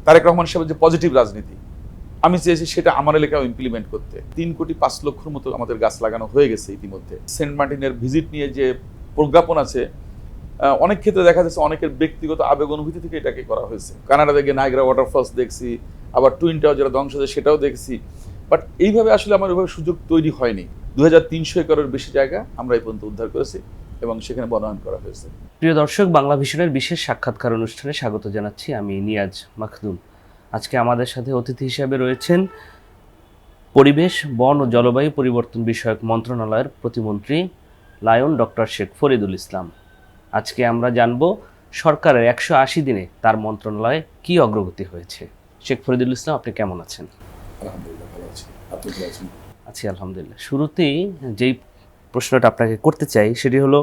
তারেক রহমান সাহেবের যে পজিটিভ রাজনীতি, আমি চেয়েছি সেটা আমার এলাকায় ইমপ্লিমেন্ট করতে। 3,05,00,000 মতো আমাদের গাছ লাগানো হয়ে গেছে ইতিমধ্যে। সেন্ট মার্টিনের ভিজিট নিয়ে যে প্রজ্ঞাপন আছে, অনেক ক্ষেত্রে দেখা যাচ্ছে অনেকের ব্যক্তিগত আবেগ অনুভূতি থেকে এটাকে করা হয়েছে। কানাডা থেকে নাইগ্রা ওয়াটারফলস দেখছি, আবার টুইন টাওয়ার যেটা ধ্বংস হয়েছে সেটাও দেখছি, বাট এইভাবে আসলে আমার ওইভাবে সুযোগ তৈরি হয়নি। 2300 একরের বেশি জায়গা আমরা এই পর্যন্ত উদ্ধার করেছি এবং সেখানে বনায়ন করা হয়েছে। প্রিয় দর্শক, বাংলা ভিশনের বিশেষ সাক্ষাৎকার অনুষ্ঠানে স্বাগত জানাচ্ছি। আমি নিয়াজ মাখদুম। আজকে আমাদের সাথে অতিথি হিসেবে রয়েছেন পরিবেশ, বন ও জলবায়ু পরিবর্তন বিষয়ক মন্ত্রণালয়ের প্রতিমন্ত্রী লায়ন ডক্টর শেখ ফরিদুল ইসলাম। আজকে আমরা জানব সরকারের 180 দিনে তার মন্ত্রণালয়ে কি অগ্রগতি হয়েছে। শেখ ফরিদুল ইসলাম, আপনি কেমন আছেন? আলহামদুলিল্লাহ ভালো আছি, আপনি ভালো আছেন? আছি আলহামদুলিল্লাহ। শুরুতেই যেই প্রশ্নটা আপনাকে করতে চাই সেটি হলো,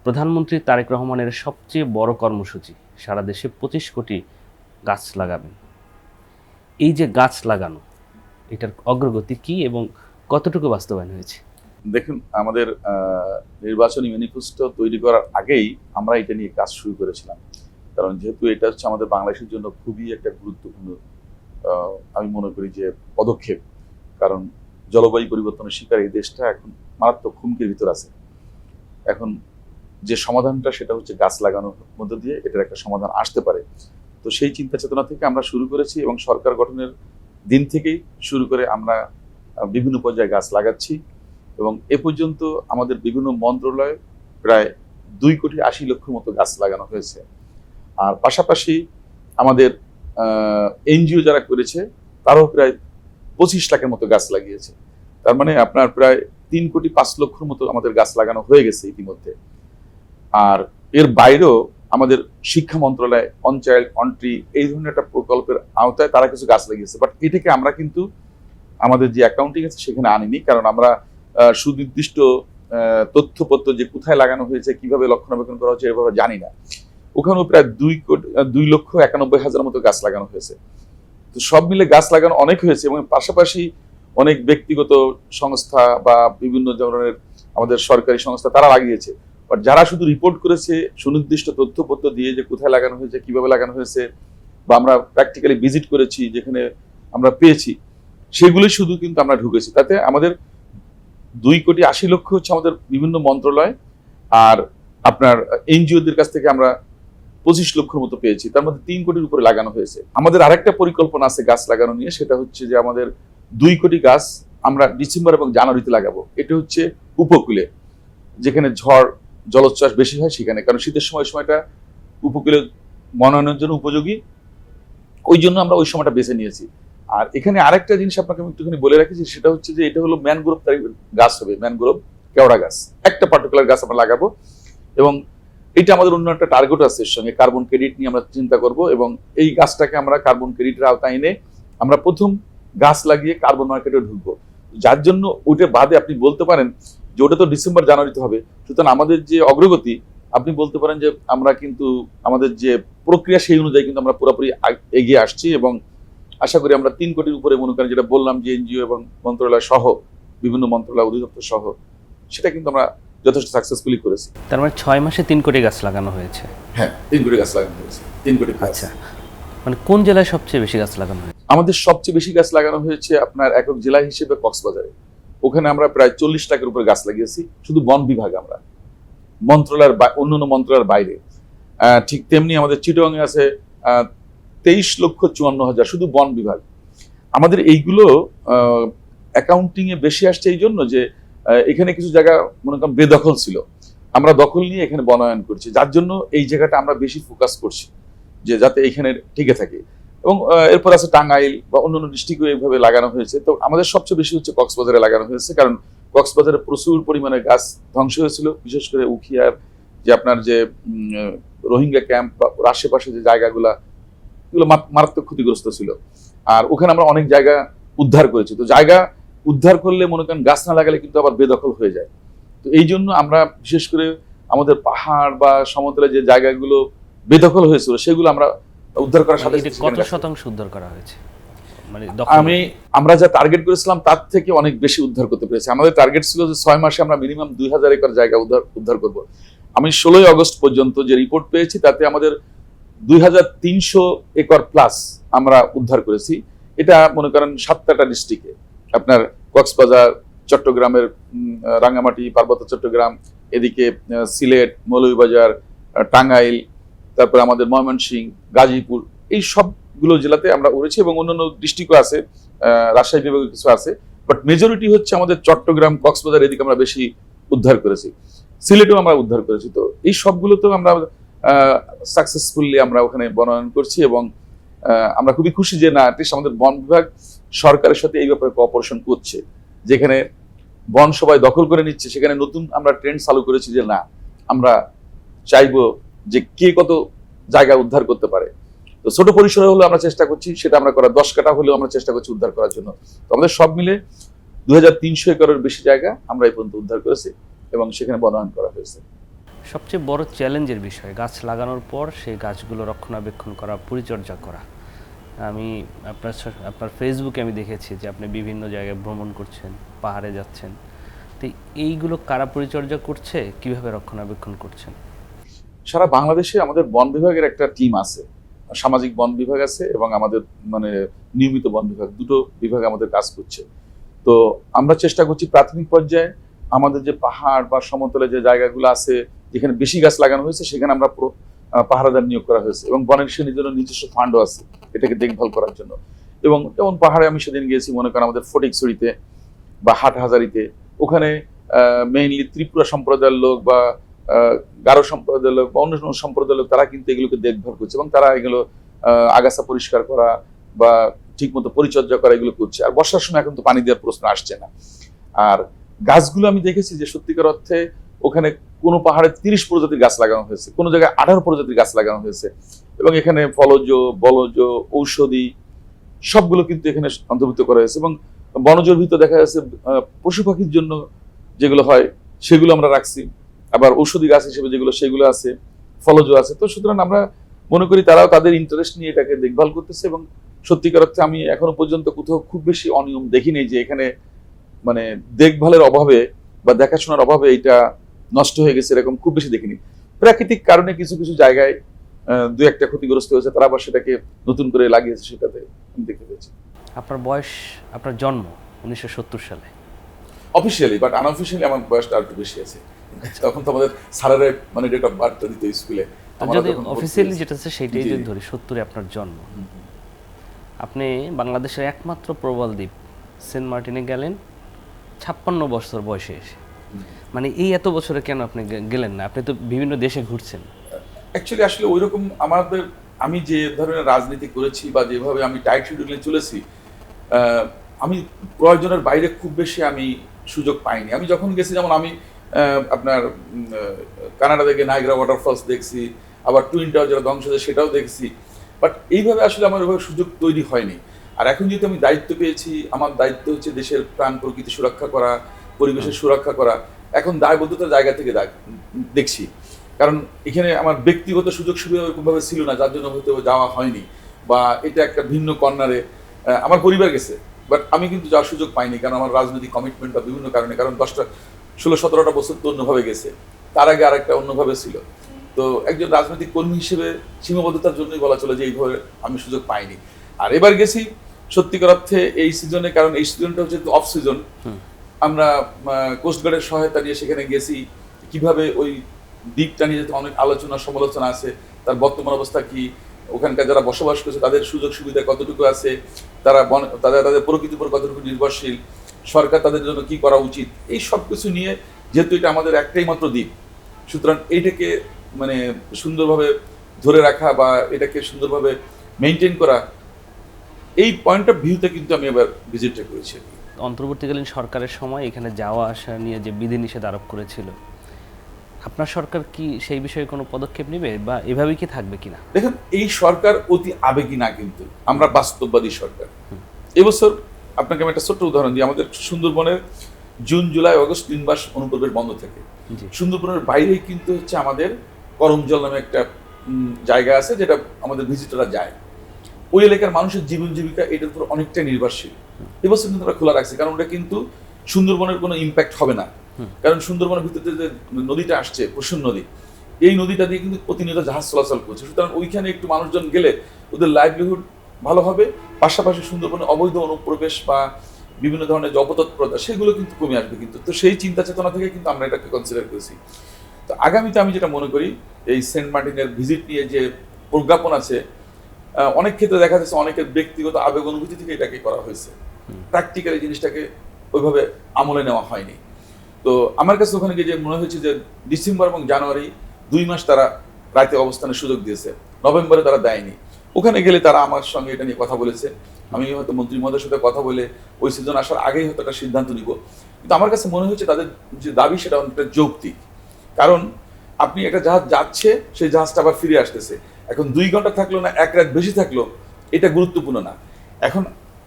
প্রধানমন্ত্রী তারেক রহমানের সবচেয়ে বড় কর্মসূচি সারা দেশে 25 কোটি গাছ লাগাবেন। এই যে গাছ লাগানো, এটার অগ্রগতি কি এবং কতটুকু বাস্তবায়ন হয়েছে? দেখুন, আমাদের নির্বাচনী ম্যানিফেস্টো তৈরি করার আগেই আমরা এটা নিয়ে কাজ শুরু করেছিলাম। কারণ যেহেতু এটা হচ্ছে আমাদের বাংলাদেশের জন্য খুবই একটা গুরুত্বপূর্ণ, আমি মনে করি যে পদক্ষেপ। কারণ জলবায়ু পরিবর্তনের শিকার এই দেশটা এখন মারাত্মক হুমকির ভিতর আছে। এখন যে সমাধানটা সেটা হচ্ছে গাছ লাগানোর মধ্য দিয়ে এটার একটা সমাধান আসতে পারে। তো সেই চিন্তা চেতনা থেকে আমরা শুরু করেছি এবং সরকার গঠনের দিন থেকেই শুরু করে আমরা বিভিন্ন পর্যায়ে গাছ লাগাচ্ছি এবং এ পর্যন্ত আমাদের বিভিন্ন মন্ত্রণালয়ে প্রায় 2,80,00,000 মতো গাছ লাগানো হয়েছে। আর পাশাপাশি আমাদের এনজিও যারা করেছে তারাও প্রায় 25 লাখের মতো গাছ লাগিয়েছে। তার মানে আপনার প্রায় 3,05,00,000 মতো আমাদের গাছ লাগানো হয়ে গেছে ইতিমধ্যে। আর এর বাইরেও আমাদের শিক্ষা মন্ত্রণালয় অন চাইল্ড অন ট্রি এই ধরনের একটা প্রকল্পের আওতায় তারা কিছু গাছ লাগিয়েছে, বাট এটাকে আমরা কিন্তু আমাদের যে অ্যাকাউন্টিং আছে সেখানে আনিনি। কারণ আমরা সুনির্দিষ্ট তথ্যপত্র যে কোথায় লাগানো হয়েছে, কিভাবে রক্ষণাবেক্ষণ করা হচ্ছে এভাবে জানি না। ওখানেও প্রায় 2,91,000 মতো গাছ লাগানো হয়েছে। তো সব মিলে গাছ লাগানো অনেক হয়েছে এবং পাশাপাশি অনেক ব্যক্তিগত সংস্থা বা বিভিন্ন ধরনের আমাদের সরকারি সংস্থা তারা লাগিয়েছে। বাট যারা শুধু রিপোর্ট করেছে সুনির্দিষ্ট তথ্যপত্র দিয়ে যে কোথায় লাগানো হয়েছে, কিভাবে লাগানো হয়েছে, বা আমরা প্র্যাকটিক্যালি ভিজিট করেছি যেখানে আমরা পেয়েছি, সেগুলি শুধু কিন্তু আমরা ঢুকেছি। তাতে আমাদের 2,80,00,000 হচ্ছে আমাদের বিভিন্ন মন্ত্রণালয়, আর আপনার এনজিওদের কাছ থেকে আমরা 25 লক্ষর মতো পেয়েছি। তার মধ্যে 3 কোটির উপরে লাগানো হয়েছে। আমাদের আরেকটা পরিকল্পনা আছে গাছ লাগানো নিয়ে, সেটা হচ্ছে যে আমাদের 2 কোটি গাছ আমরা ডিসেম্বর এবং জানুয়ারিতে লাগাবো। এটা হচ্ছে উপকূলে, যেখানে ঝড় জলোচ্ছ্বাস বেশি হয় সেখানে, কারণ শীতের সময়টা উপকূলে বনায়নের জন্য উপযোগী, ওই জন্য আমরা ওই সময়টা বেছে নিয়েছি। আর এখানে আরেকটা জিনিস আপনাকে আমি একটুখানি বলে রাখি, সেটা হচ্ছে যে এটা হলো ম্যানগ্রোভ গাছ হবে, ম্যানগ্রোভ কেওড়া গাছ, একটা পার্টিকুলার গাছ আমরা লাগাবো এবং এটা আমাদের অন্য একটা টার্গেট আছে, এর সঙ্গে কার্বন ক্রেডিট নিয়ে আমরা চিন্তা করব এবং এই গাছটাকে আমরা কার্বন ক্রেডিটের আওতায় এনে আমরা প্রথম গাছ লাগিয়ে কার্বন মার্কেটে ঢুকবো। যার জন্য ওইটা বাদে আপনি বলতে পারেন যে ওটা তো ডিসেম্বর জানুয়ারিতে হবে। সুতরাং আমাদের যে অগ্রগতি, আপনি বলতে পারেন যে আমরা কিন্তু আমাদের যে প্রক্রিয়া সেই অনুযায়ী কিন্তু আমরা পুরোপুরি এগিয়ে আসছি এবং আশা করি আমরা 3 কোটির উপরে, মনে করেন যেটা বললাম যে এনজিও এবং মন্ত্রণালয় সহ বিভিন্ন মন্ত্রণালয় অধিদপ্তর সহ, সেটা কিন্তু আমরা যথেষ্ট সাকসেসফুলি করেছি। তার মানে 6 মাসে 3 কোটি গাছ লাগানো হয়েছে। হ্যাঁ, 3 কোটি গাছ লাগানো হয়েছে। 3 কোটি। আচ্ছা, মানে কোন জেলায় সবচেয়ে বেশি গাছ লাগানো হয়েছে? আমাদের সবচেয়ে বেশি গাছ লাগানো হয়েছে আপনার একক জেলা হিসেবে কক্সবাজারে। ওখানে আমরা প্রায় 40 লাখের উপরে গাছ লাগিয়েছি, শুধু বন বিভাগ। আমরা মন্ত্রণালয়ের অন্যান্য মন্ত্রণালয়ের বাইরে। ঠিক তেমনি আমাদের চিটাগং এ আছে 23,54,000 শুধু বন বিভাগ। আমাদের এইগুলো অ্যাকাউন্টিং এ বেশি আসছে এই জন্য যে এখানে কিছু জায়গা মনে করেন বেদখল ছিল, আমরা দখল নিয়ে এখানে বনায়ন করছি, যার জন্য এই জায়গাটা আমরা বেশি ফোকাস করছি যে যাতে এখানে টিকে থাকে। এবং এরপর আছে টাঙ্গাইল বা অন্যান্য ডিস্ট্রিক্টে এইভাবে লাগানো হয়েছে। তো আমাদের সবচেয়ে বেশি হচ্ছে কক্সবাজারে লাগানো হয়েছে, কারণ কক্সবাজারে প্রচুর পরিমাণে গাছ ধ্বংস হয়েছিল, বিশেষ করে উখিয়ার যে আপনার যে রোহিঙ্গা ক্যাম্প বা আশেপাশে যে জায়গাগুলো, এগুলো মারাত্মক ক্ষতিগ্রস্ত ছিল। আর ওখানে আমরা অনেক জায়গা উদ্ধার করেছি। তো জায়গা উদ্ধার করলে মনে করেন গাছ না লাগালে কিন্তু আবার বেদখল হয়ে যায়। তো এই জন্য আমরা বিশেষ করে আমাদের পাহাড় বা সমতলে যে জায়গাগুলো বেদখল হয়েছিল সেগুলো আমরা উদ্ধার করার সাথে কত শতাংশ উদ্ধার করা হয়েছে? মানে আমরা যা টার্গেট করেছিলাম তার থেকে অনেক বেশি উদ্ধার করতে পেরেছি। আমাদের টার্গেট ছিল যে 6 মাসে আমরা মিনিমাম 2,000 একর জায়গা উদ্ধার করব। আমি 16 আগস্ট পর্যন্ত যে রিপোর্ট পেয়েছি তাতে আমাদের 2,300 একর প্লাস আমরা উদ্ধার করেছি। এটা মনে করেন 7টা ডিস্ট্রিক্টে, আপনার কক্সবাজার, চট্টগ্রামের রাঙ্গামাটি, পার্বত্য চট্টগ্রাম, এদিকে সিলেট, মৌলভীবাজার, টাঙ্গাইল, তারপরে আমাদের ময়মনসিংহ, গাজীপুর, এই সবগুলো জেলাতে আমরা উড়েছি এবং অন্যান্য ডিস্ট্রিক্টও আছে, রাজশাহী বিভাগে কিছু আছে, বাট মেজরিটি হচ্ছে আমাদের চট্টগ্রাম, কক্সবাজার এদিকে আমরা বেশি উদ্ধার করেছি। সিলেটেও আমরা উদ্ধার করেছি। তো এই সবগুলোতেও আমরা সাকসেসফুলি আমরা ওখানে বনায়ন করছি এবং আমরা খুবই খুশি যে না, অ্যাটলিস্ট আমাদের বন বিভাগ সরকারের সাথে এই ব্যাপারে কোঅপারেশন করছে। যেখানে বন সবাই দখল করে নিচ্ছে, সেখানে নতুন আমরা ট্রেন্ড চালু করেছি যে না, আমরা চাইবো যে কে কত জায়গা উদ্ধার করতে পারে। তো ছোট পরিসরে হলেও আমরা চেষ্টা করছি সেটা আমরা করার, 10 কাঠা হলেও আমরা চেষ্টা করছি উদ্ধার করার জন্য। তো আমাদের সব মিলে 2300 একরের বেশি জায়গা আমরা এই পর্যন্ত উদ্ধার করেছি এবং সেখানে বনায়ন করা হয়েছে। সবচেয়ে বড় চ্যালেঞ্জের বিষয় গাছ লাগানোর পর সেই গাছগুলো রক্ষণাবেক্ষণ করা, পরিচর্যা করা। আমি আপনার ফেসবুকে আমি দেখেছি যে আপনি বিভিন্ন জায়গায় ভ্রমণ করছেন, পাহাড়ে যাচ্ছেন। তো এইগুলো কারা পরিচর্যা করছে, কিভাবে রক্ষণাবেক্ষণ করছেন? সারা বাংলাদেশে আমাদের বন বিভাগের একটা টিম আছে, সামাজিক বন বিভাগ আছে এবং আমাদের মানে নিয়মিত বন বিভাগ, দুটো বিভাগ আমাদের কাজ করছে। তো আমরা চেষ্টা করছি প্রাথমিক পর্যায়ে আমাদের যে পাহাড় বা সমতলে যে জায়গাগুলো আছে যেখানে বেশি গাছ লাগানো হয়েছে সেখানে আমরা পাহারাদার নিয়োগ করা হয়েছে এবং বনের সেনের জন্য নিজস্ব ফান্ডও আছে এটাকে দেখভাল করার জন্য। এবং যেমন পাহাড়ে আমি সেদিন গিয়েছি, মনে করেন আমাদের ফটিকছড়িতে বা হাটহাজারিতে, ওখানে মেইনলি ত্রিপুরা সম্প্রদায়ের লোক বা গারো সম্প্রদায়ের লোক বা অন্য সম্প্রদায়ের লোক, তারা কিন্তু এগুলোকে দেখভাল করছে এবং তারা এগুলো আগাছা পরিষ্কার করা বা ঠিক মতো পরিচর্যা করা এগুলো করছে। আর বর্ষার সময় এখন তো পানি দেওয়ার প্রশ্ন আসছে না। আর গাছগুলো আমি দেখেছি যে সত্যিকার অর্থে ওখানে কোনো পাহাড়ে 30 প্রজাতির গাছ লাগানো হয়েছে, কোনো জায়গায় 18 প্রজাতির গাছ লাগানো হয়েছে এবং এখানে ফলজ, বলজ, ঔষধি সবগুলো কিন্তু এখানে অন্তর্ভুক্ত করা হয়েছে। এবং বনজের ভিতর দেখা যাচ্ছে পশু পাখির জন্য যেগুলো হয় সেগুলো আমরা রাখছি, আবার ঔষধি গাছ হিসেবে যেগুলো সেগুলো আছে, ফলজ আছে। তো সুতরাং আমরা মনে করি তারাও তাদের ইন্টারেস্ট নিয়ে এটাকে দেখভাল করতেছে এবং সত্যিকার অর্থে আমি এখনো পর্যন্ত কোথাও খুব বেশি অনিয়ম দেখিনি যে এখানে মানে দেখভালের অভাবে বা দেখাশোনার অভাবে এটা নষ্ট হয়ে গেছে, এরকম খুব বেশি দেখিনি। প্রাকৃতিক কারণে কিছু কিছু জায়গায় দু একটা ক্ষতিগ্রস্ত হয়েছে, তারা আবার সেটাকে নতুন করে লাগিয়েছে, সেটাতে আমি দেখতে পেয়েছি। আপনার বয়স, আপনার জন্ম 1970 সালে অফিসিয়ালি, বাট আনঅফিসিয়ালি আমার বয়সটা আর একটু বেশি আছে। তখন তো আমাদের স্যারের মানে ডেট অফ বার্থটা দিত স্কুলে। যদি অফিসিয়ালি যেটা আছে সেইটাই যদি ধরি, 70-এ আপনার জন্ম। আপনি বাংলাদেশের একমাত্র প্রবাল দ্বীপ সেন্ট মার্টিনে গেলেন 56 বছর বয়সে এসে। মানে এই এত বছরে কেন আপনি গেলেন না? আপনি তো বিভিন্ন দেশে ঘুরছেন। অ্যাকচুয়ালি আসলে ওইরকম আমাদের, আমি যে ধরনের রাজনীতি করেছি বা যেভাবে আমি টাইট শিডিউলে চলেছি, আমি প্রয়োজনের বাইরে খুব বেশি আমি সুযোগ পাইনি। আমি যখন গেছি, যেমন আমি আপনার কানাডা থেকে নাইগ্রা ওয়াটারফলস দেখছি, আবার টুইন টাওয়ার যেটা ধ্বংস হয়েছে সেটাও দেখছি, বাট এইভাবে আসলে আমার ওইভাবে সুযোগ তৈরি হয়নি। আর এখন যেহেতু আমি দায়িত্ব পেয়েছি, আমার দায়িত্ব হচ্ছে দেশের প্রাণ প্রকৃতি সুরক্ষা করা, পরিবেশের সুরক্ষা করা। এখন দায়বদ্ধতার জায়গা থেকে দেখছি, কারণ এখানে আমার ব্যক্তিগত সুযোগ সুবিধা ওরকমভাবে ছিল না, যার জন্য হয়তো যাওয়া হয়নি, বা এটা একটা ভিন্ন কর্নারে আমার পরিবার গেছে, বাট আমি কিন্তু যাওয়ার সুযোগ পাইনি, কারণ আমার রাজনৈতিক কমিটমেন্ট বা বিভিন্ন কারণে। কারণ 16-17টা বছর তো অন্যভাবে গেছে, তার আগে আরেকটা অন্যভাবে ছিল। তো একজন রাজনৈতিক কর্মী হিসেবে সীমাবদ্ধতার জন্যই বলা চলে যে এইভাবে আমি সুযোগ পাইনি। আর এবার গেছি সত্যিকার অর্থে এই সিজনে, কারণ এই সিজনটা হচ্ছে অফ সিজন। আমরা কোস্টগার্ডের সহায়তা নিয়ে সেখানে গেছি, কিভাবে ওই দিকটা নিয়ে অনেক আলোচনা সমালোচনা আছে, তার বর্তমান অবস্থা কি, ওখানকার যারা বসবাস করছে তাদের সুযোগ সুবিধা কতটুকু আছে, তারা তাদের প্রকৃতির উপর কতটুকু নির্ভরশীল, সরকার তাদের জন্য কি করা উচিত, এই সব কিছু নিয়ে, যেহেতু এটা আমাদের একটাই মাত্র দ্বীপ, সুতরাং এইটাকে মানে সুন্দরভাবে ধরে রাখা বা এটাকে সুন্দরভাবে মেনটেন করা, এই পয়েন্ট অফ ভিউতে কিন্তু আমি এবার ভিজিটটা করেছি। অন্তর্বর্তীকালীন সরকারের সময় এখানে যাওয়া আসা নিয়ে যে বিধিনিষেধ আরোপ করেছিল, আপনার সরকার কি সেই বিষয়ে কোনো পদক্ষেপ নেবে বা এভাবেই কি থাকবে কিনা? দেখেন, এই সরকার অতি আবেগী না, কিন্তু আমরা বাস্তববাদী সরকার। এবছর আপনাকে আমি একটা ছোট্ট উদাহরণ দিই। আমাদের সুন্দরবনের জুন, জুলাই, অগস্ট 3 মাস অনুপ্রবেশ বন্ধ থাকে। সুন্দরবনের বাইরেই কিন্তু হচ্ছে আমাদের করমজল নামে একটা জায়গা আছে, যেটা আমাদের ভিজিটররা যায়। ওই এলাকার মানুষের জীবন জীবিকা এটার উপর অনেকটা নির্ভরশীল। এবছর কিন্তু আমরা খোলা রাখছি, কারণ ওটা কিন্তু সুন্দরবনের কোনো ইম্প্যাক্ট হবে না। কারণ সুন্দরবনের ভিতরে যে নদীটা আসছে, পশুর নদী, এই নদীটা দিয়ে কিন্তু প্রতিনিয়ত জাহাজ চলাচল করছে। সুতরাং ওইখানে একটু মানুষজন গেলে ওদের লাইভলিহুড ভালো হবে, পাশাপাশি সুন্দরবনে অবৈধ অনুপ্রবেশ বা বিভিন্ন ধরনের যে অপতৎপরতা সেগুলো কিন্তু কমে আসবে। কিন্তু তো সেই চিন্তা চেতনা থেকে কিন্তু আমরা এটাকে কনসিডার করেছি। তো আগামীতে আমি যেটা মনে করি, এই সেন্ট মার্টিনের ভিজিট নিয়ে যে প্রজ্ঞাপন আছে, অনেক ক্ষেত্রে দেখা যাচ্ছে অনেকের ব্যক্তিগত আবেগ অনুভূতি থেকে এটাকে করা হয়েছে, প্র্যাকটিক্যালি জিনিসটাকে ওইভাবে আমলে নেওয়া হয়নি। তো আমার কাছে ওখানে গিয়ে যে মনে হয়েছে যে ডিসেম্বর এবং জানুয়ারি 2 মাস তারা রাতে অবস্থানের সুযোগ দিয়েছে, নভেম্বরে তারা দেয়নি। ওখানে গেলে তারা আমার সঙ্গে এটা নিয়ে কথা বলেছে, আমি হয়তো মন্ত্রী মহোদয়ের সাথে কথা বলে ওই সিজন আসার আগেই হয়তো একটা সিদ্ধান্ত নিব। কিন্তু আমার কাছে মনে হচ্ছে তাদের যে দাবি সেটা অনেকটা যৌক্তিক। কারণ আপনি একটা জাহাজ যাচ্ছে, সেই জাহাজটা আবার ফিরে আসতেছে, এখন 2 ঘন্টা থাকলো না 1 রাত বেশি থাকলো এটা গুরুত্বপূর্ণ না। এখন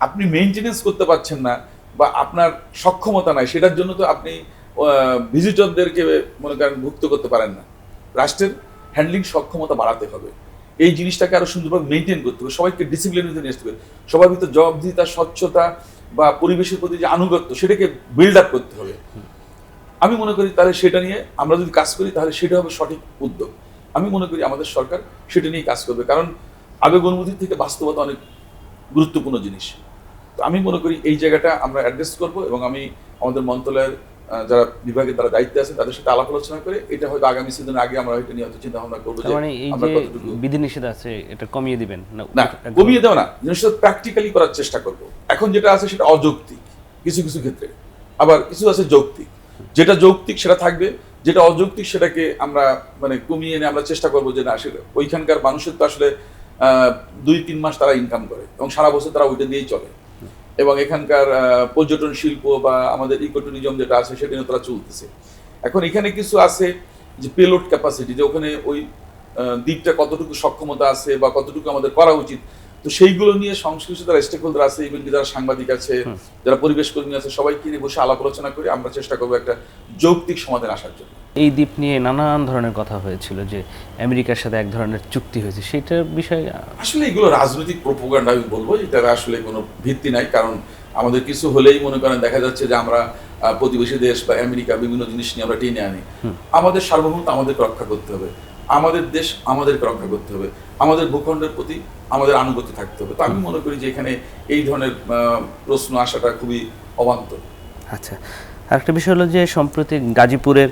আপনি মেইনটেনেন্স করতে পারছেন না বা আপনার সক্ষমতা নাই, সেটার জন্য তো আপনি ভিজিটরদেরকে মনে করেন ভুক্ত করতে পারেন না। রাষ্ট্রের হ্যান্ডলিং সক্ষমতা বাড়াতে হবে, এই জিনিসটাকে আরো সুন্দরভাবে মেনটেন করতে হবে, সবাইকে ডিসিপ্লিনের ভিতরে নিয়ে আসতে হবে, সবার ভিতরে জবাবদিহিতা, স্বচ্ছতা বা পরিবেশের প্রতি যে আনুগত্য সেটাকে বিল্ড আপ করতে হবে। আমি মনে করি তাহলে সেটা নিয়ে আমরা যদি কাজ করি তাহলে সেটা হবে সঠিক উদ্যোগ। আমি মনে করি আমাদের সরকার সেটা নিয়ে কাজ করবে, কারণ আবেগ অনুভূতি থেকে বাস্তবতা অনেক গুরুত্বপূর্ণ জিনিস। তো আমি মনে করি এই জায়গাটা আমরা অ্যাড্রেস করব এবং আমি আমাদের মন্ত্রণালয়ের যারা বিভাগে তারা দায়িত্বে আছেন তাদের সাথে আলাপ আলোচনা করে এটা হয়তো আগামী সিজনের আগে আমরা এটা নিয়ে হয়তো চিন্তা ভাবনা করবো যে মানে এই আমরা যে কতটুকু বিধিনিষেধ আছে এটা কমিয়ে দিবেন না, কমিয়ে দেওয়া না, জিনিসটা প্র্যাকটিক্যালি করার চেষ্টা করব। এখন যেটা আছে সেটা অযৌক্তিক কিছু কিছু ক্ষেত্রে, আবার কিছু আছে যৌক্তিক। যেটা যৌক্তিক সেটা থাকবে, যেটা অযৌক্তিক সেটাকে আমরা মানে কমিয়ে এনে আমরা চেষ্টা করবো যে না, আসলে ওইখানকার মানুষের তো আসলে 2-3 মাস তারা ইনকাম করে এবং সারা বছর তারা ওইটা দিয়েই চলে, এবং এখানকার পর্যটন শিল্প বা আমাদের ইকো ট্যুরিজম যেটা আছে সেটা নিয়ে তারা চলতেছে। এখন এখানে কিছু আছে যে পেলোড ক্যাপাসিটি, যে ওখানে ওই দিকটা কতটুকু সক্ষমতা আছে বা কতটুকু আমাদের করা উচিত, তো সেইগুলো নিয়ে সংশ্লিষ্ট যারা স্টেক হোল্ডার আছে, ইভেন যারা সাংবাদিক আছে, যারা পরিবেশ কর্মী আছে, সবাইকে নিয়ে বসে আলাপ আলোচনা করে আমরা চেষ্টা করবো একটা যৌক্তিক সমাধান আসার জন্য। এই দ্বীপ নিয়ে নানান ধরনের কথা হয়েছিল যে আমেরিকার সাথে এক ধরনের চুক্তি হয়েছে, সেটার বিষয়ে আসলে এগুলো রাজনৈতিক প্রোপাগান্ডা আমি বলবো, এটার আসলে কোনো ভিত্তি নাই। কারণ আমাদের কিছু হলেই মনে করেন দেখা যাচ্ছে যে আমরা প্রতিবেশী দেশ বা আমেরিকা বিভিন্ন জিনিস নিয়ে আমরা টেনে আনি। আমাদের সার্বভৌমত্ব আমাদেরকে রক্ষা করতে হবে, আমাদের দেশ আমাদেরকে রক্ষা করতে হবে, আমাদের ভূখণ্ডের প্রতি আমাদের আনুগত্য থাকতে হবে। তো আমি মনে করি যে এখানে এই ধরনের প্রশ্ন আসাটা খুবই অবান্তর। আচ্ছা, আরেকটা বিষয় হলো যে সম্প্রতি গাজীপুরের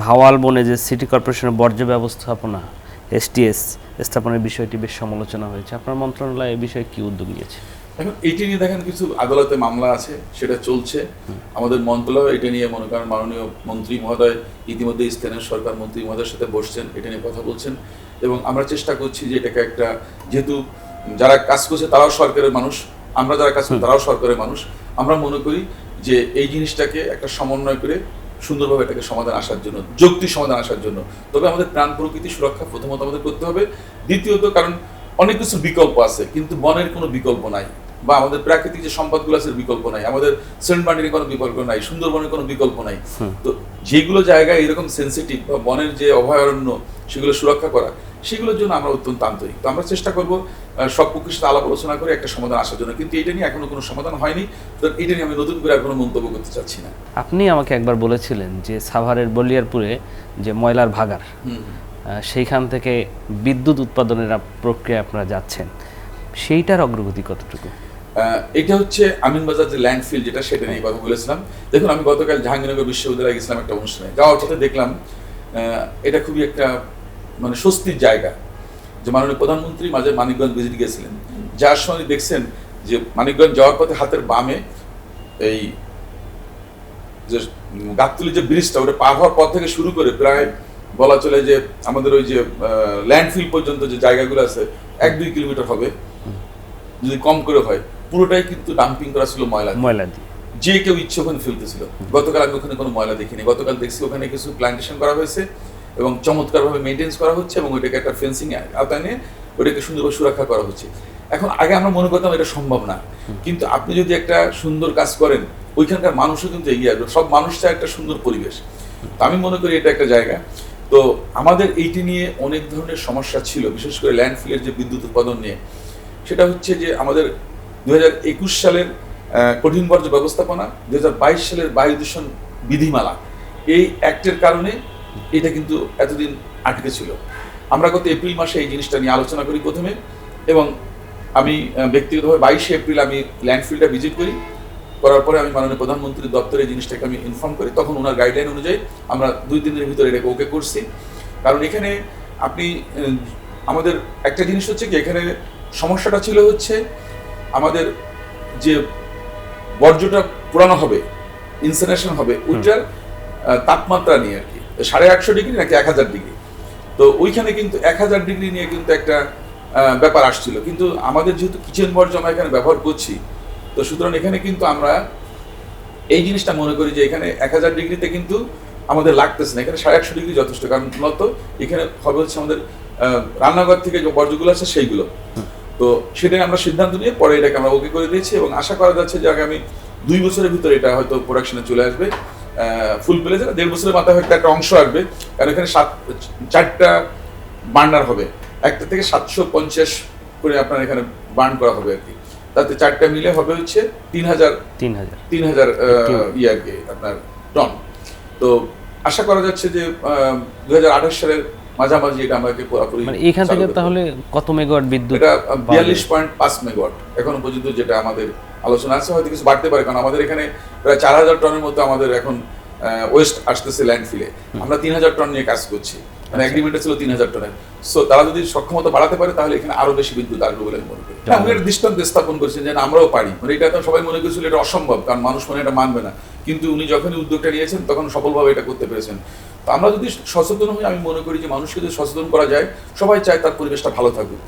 ভাওয়াল বনে যে সিটি কর্পোরেশনের বর্জ্য ব্যবস্থাপনা STS স্থাপনের বিষয়টি বেশ সমালোচনা হয়েছে, আপনার মন্ত্রণালয় এই বিষয়ে কি উদ্যোগ নিয়েছে? এখন এটি নিয়ে দেখেন কিছু আদালতে মামলা আছে, সেটা চলছে। আমাদের মন্ত্রণালয় এটা নিয়ে মনে করেন মাননীয় মন্ত্রী মহোদয় ইতিমধ্যে স্থানীয় সরকার মন্ত্রী মহোদয়ের সাথে বসছেন, এটা নিয়ে কথা বলছেন, এবং আমরা চেষ্টা করছি যে এটাকে একটা, যেহেতু যারা কাজ করছে তারাও সরকারের মানুষ, আমরা যারা কাজ করছি তারাও সরকারের মানুষ, আমরা মনে করি যে এই জিনিসটাকে একটা সমন্বয় করে সুন্দরভাবে এটাকে সমাধান আসার জন্য, যৌক্তিক সমাধান আসার জন্য। তবে আমাদের প্রাণ প্রকৃতি সুরক্ষা প্রথমত আমাদের করতে হবে, দ্বিতীয়ত কারণ অনেক কিছু বিকল্প আছে কিন্তু বনের কোনো বিকল্প নাই, বা আমাদের প্রাকৃতিক যে সম্পদগুলো আছে বিকল্প নাই, আমাদের সেন্ট মার্টিনের কোনো বিকল্প নাই, সুন্দরবনের কোনো বিকল্প নাই। তো যেগুলো জায়গায় এরকম সেন্সিটিভ বা বনের যে অভয়ারণ্য সেগুলো সুরক্ষা করা, সেগুলোর জন্য আমরা অত্যন্ত আন্তরিক। তো আমরা চেষ্টা করবো সব পক্ষের সাথে আলাপ আলোচনা করে একটা সমাধান আসার জন্য, কিন্তু এটা নিয়ে এখনো কোনো সমাধান হয়নি। তো এটা নিয়ে আমি নতুন করে আর কোনো মন্তব্য করতে চাচ্ছি না। আপনি আমাকে একবার বলেছিলেন যে সাভারের বলিয়ারপুরে যে ময়লার ভাগার, সেইখান থেকে বিদ্যুৎ উৎপাদনের প্রক্রিয়া আপনারা যাচ্ছেন, সেইটার অগ্রগতি কতটুকু? এটা হচ্ছে আমিনবাজার যে ল্যান্ডফিল যেটা, সেটা নিয়ে কথা বলেছিলাম। দেখুন, আমি গতকাল জাহাঙ্গীরনগর বিশ্ববিদ্যালয়ে গেছিলাম একটা অনুষ্ঠানে, যাওয়ার পথে দেখলাম এটা খুবই একটা মানে স্বস্তির জায়গা। যে মাননীয় প্রধানমন্ত্রী মাঝে মানিকগঞ্জ ভিজিট গেছিলেন, যার সময় দেখছেন যে মানিকগঞ্জ যাওয়ার পথে হাতের বামে এই যে গাবতলী যে ব্রিজটা, ওটা পার হওয়ার পর থেকে শুরু করে প্রায় বলা চলে যে আমাদের ওই যে ল্যান্ডফিল পর্যন্ত যে জায়গাগুলো আছে 1-2 কিলোমিটার হবে যদি কম করে হয়, পুরোটাই কিন্তু ডাম্পিং করা ছিল ময়লা দিয়ে, যে কেউ ইচ্ছে ওখানে ফেলতেছিল। গতকাল আমি ওখানে কোনো ময়লা দেখিনি, গতকাল দেখছি ওখানে কিছু প্ল্যান্টেশন করা হয়েছে এবং চমৎকারভাবে মেনটেন্স করা হচ্ছে, এবং ওইটাকে একটা ফেন্সিং আওতায় নিয়ে ওইটাকে সুন্দরভাবে সুরক্ষা করা হচ্ছে। এখন আগে আমরা মনে করতাম এটা সম্ভব না, কিন্তু আপনি যদি একটা সুন্দর কাজ করেন ওইখানকার মানুষও কিন্তু এগিয়ে আসবে, সব মানুষ চায় একটা সুন্দর পরিবেশ। তো আমি মনে করি এটা একটা জায়গা। তো আমাদের এইটি নিয়ে অনেক ধরনের সমস্যা ছিল, বিশেষ করে ল্যান্ডফিলের যে বিদ্যুৎ উৎপাদন নিয়ে। সেটা হচ্ছে যে আমাদের 2021 সালের কঠিন বর্জ্য ব্যবস্থাপনা, 2022 সালের বায়ু দূষণ বিধিমালা, এই অ্যাক্টের কারণে এটা কিন্তু এতদিন আটকে ছিল। আমরা গত এপ্রিল মাসে এই জিনিসটা নিয়ে আলোচনা করি প্রথমে, এবং আমি ব্যক্তিগতভাবে 22 এপ্রিল আমি ল্যান্ডফিলটা ভিজিট করি, করার পরে আমি মাননীয় প্রধানমন্ত্রীর দপ্তরে এই জিনিসটাকে আমি ইনফর্ম করি। তখন ওনার গাইডলাইন অনুযায়ী আমরা 2 দিনের ভিতরে এটাকে ওকে করছি। কারণ এখানে আপনি আমাদের একটা জিনিস হচ্ছে কি, এখানে সমস্যাটা ছিল হচ্ছে আমাদের যে বর্জ্যটা পোড়ানো হবে, ইনসিনারেশন হবে, ওইটার তাপমাত্রা নিয়ে আর কি 850 ডিগ্রি নাকি 1000 ডিগ্রি। তো ওইখানে কিন্তু 1000 ডিগ্রি নিয়ে কিন্তু একটা ব্যাপার আসছিল। কিন্তু আমাদের যেহেতু কিচেন বর্জ্য আমরা এখানে ব্যবহার করছি, তো সুতরাং এখানে কিন্তু আমরা এই জিনিসটা মনে করি যে এখানে 1000 ডিগ্রিতে কিন্তু আমাদের লাগতেছে না, এখানে 150 ডিগ্রি যথেষ্ট। কারণ মূলত এখানে হবে হচ্ছে আমাদের রান্নাঘর থেকে যে বর্জ্যগুলো আছে সেইগুলো। তো সেটাই আমরা সিদ্ধান্ত নিয়ে পরে এটাকে আমরা ওকে করে দিয়েছি এবং আশা করা যাচ্ছে যে আগামী 2 বছরের ভিতরে এটা হয়তো প্রোডাকশনে চলে আসবে ফুল প্লেজে। 1.5 বছরের মাথায় হয়তো একটা অংশ আসবে, কারণ এখানে 4টা বার্নার হবে, একটা থেকে 750 করে আপনার এখানে বার্ন করা হবে আর কি। তাতে 4টা মিলে হবে হচ্ছে 3000 আর কি আপনার টন। তো আশা করা যাচ্ছে যে 2028 সালের মাঝামাঝি এটা আমাকে পুরোপুরি মানে এখান থেকে তাহলে কত মেগাওয়াট বিদ্যুৎ? এটা 42.5 মেগাওয়াট এখনো পর্যন্ত যেটা আমাদের আলোচনা আছে। হয়তো কিছু বাড়তে পারে, কারণ আমাদের এখানে প্রায় 4000 টনের মতো আমাদের এখন ওয়েস্ট আসতেছে ল্যান্ডফিলে। আমরা 3000 টন নিয়ে কাজ করছি, মানে এগ্রিমেন্টে ছিল 3000 টনের। সো তারা যদি সক্ষমতা বাড়াতে পারে তাহলে এখানে আরো বেশি বিদ্যুৎ আসবে বলে আমি মনে করি। উনি একটা দৃষ্টান্ত স্থাপন করেছেন যে আমরাও পারি, মানে এটা তো সবাই মনে করেছিল এটা অসম্ভব, কারণ মানুষ মনে এটা মানবে না। কিন্তু উনি যখনই উদ্যোগটা নিয়েছেন তখন সফলভাবে এটা করতে পেরেছেন। তো আমরা যদি সচেতন হই, আমি মনে করি যে মানুষকে যদি সচেতন করা যায়, সবাই চায় তার পরিবেশটা ভালো থাকুক।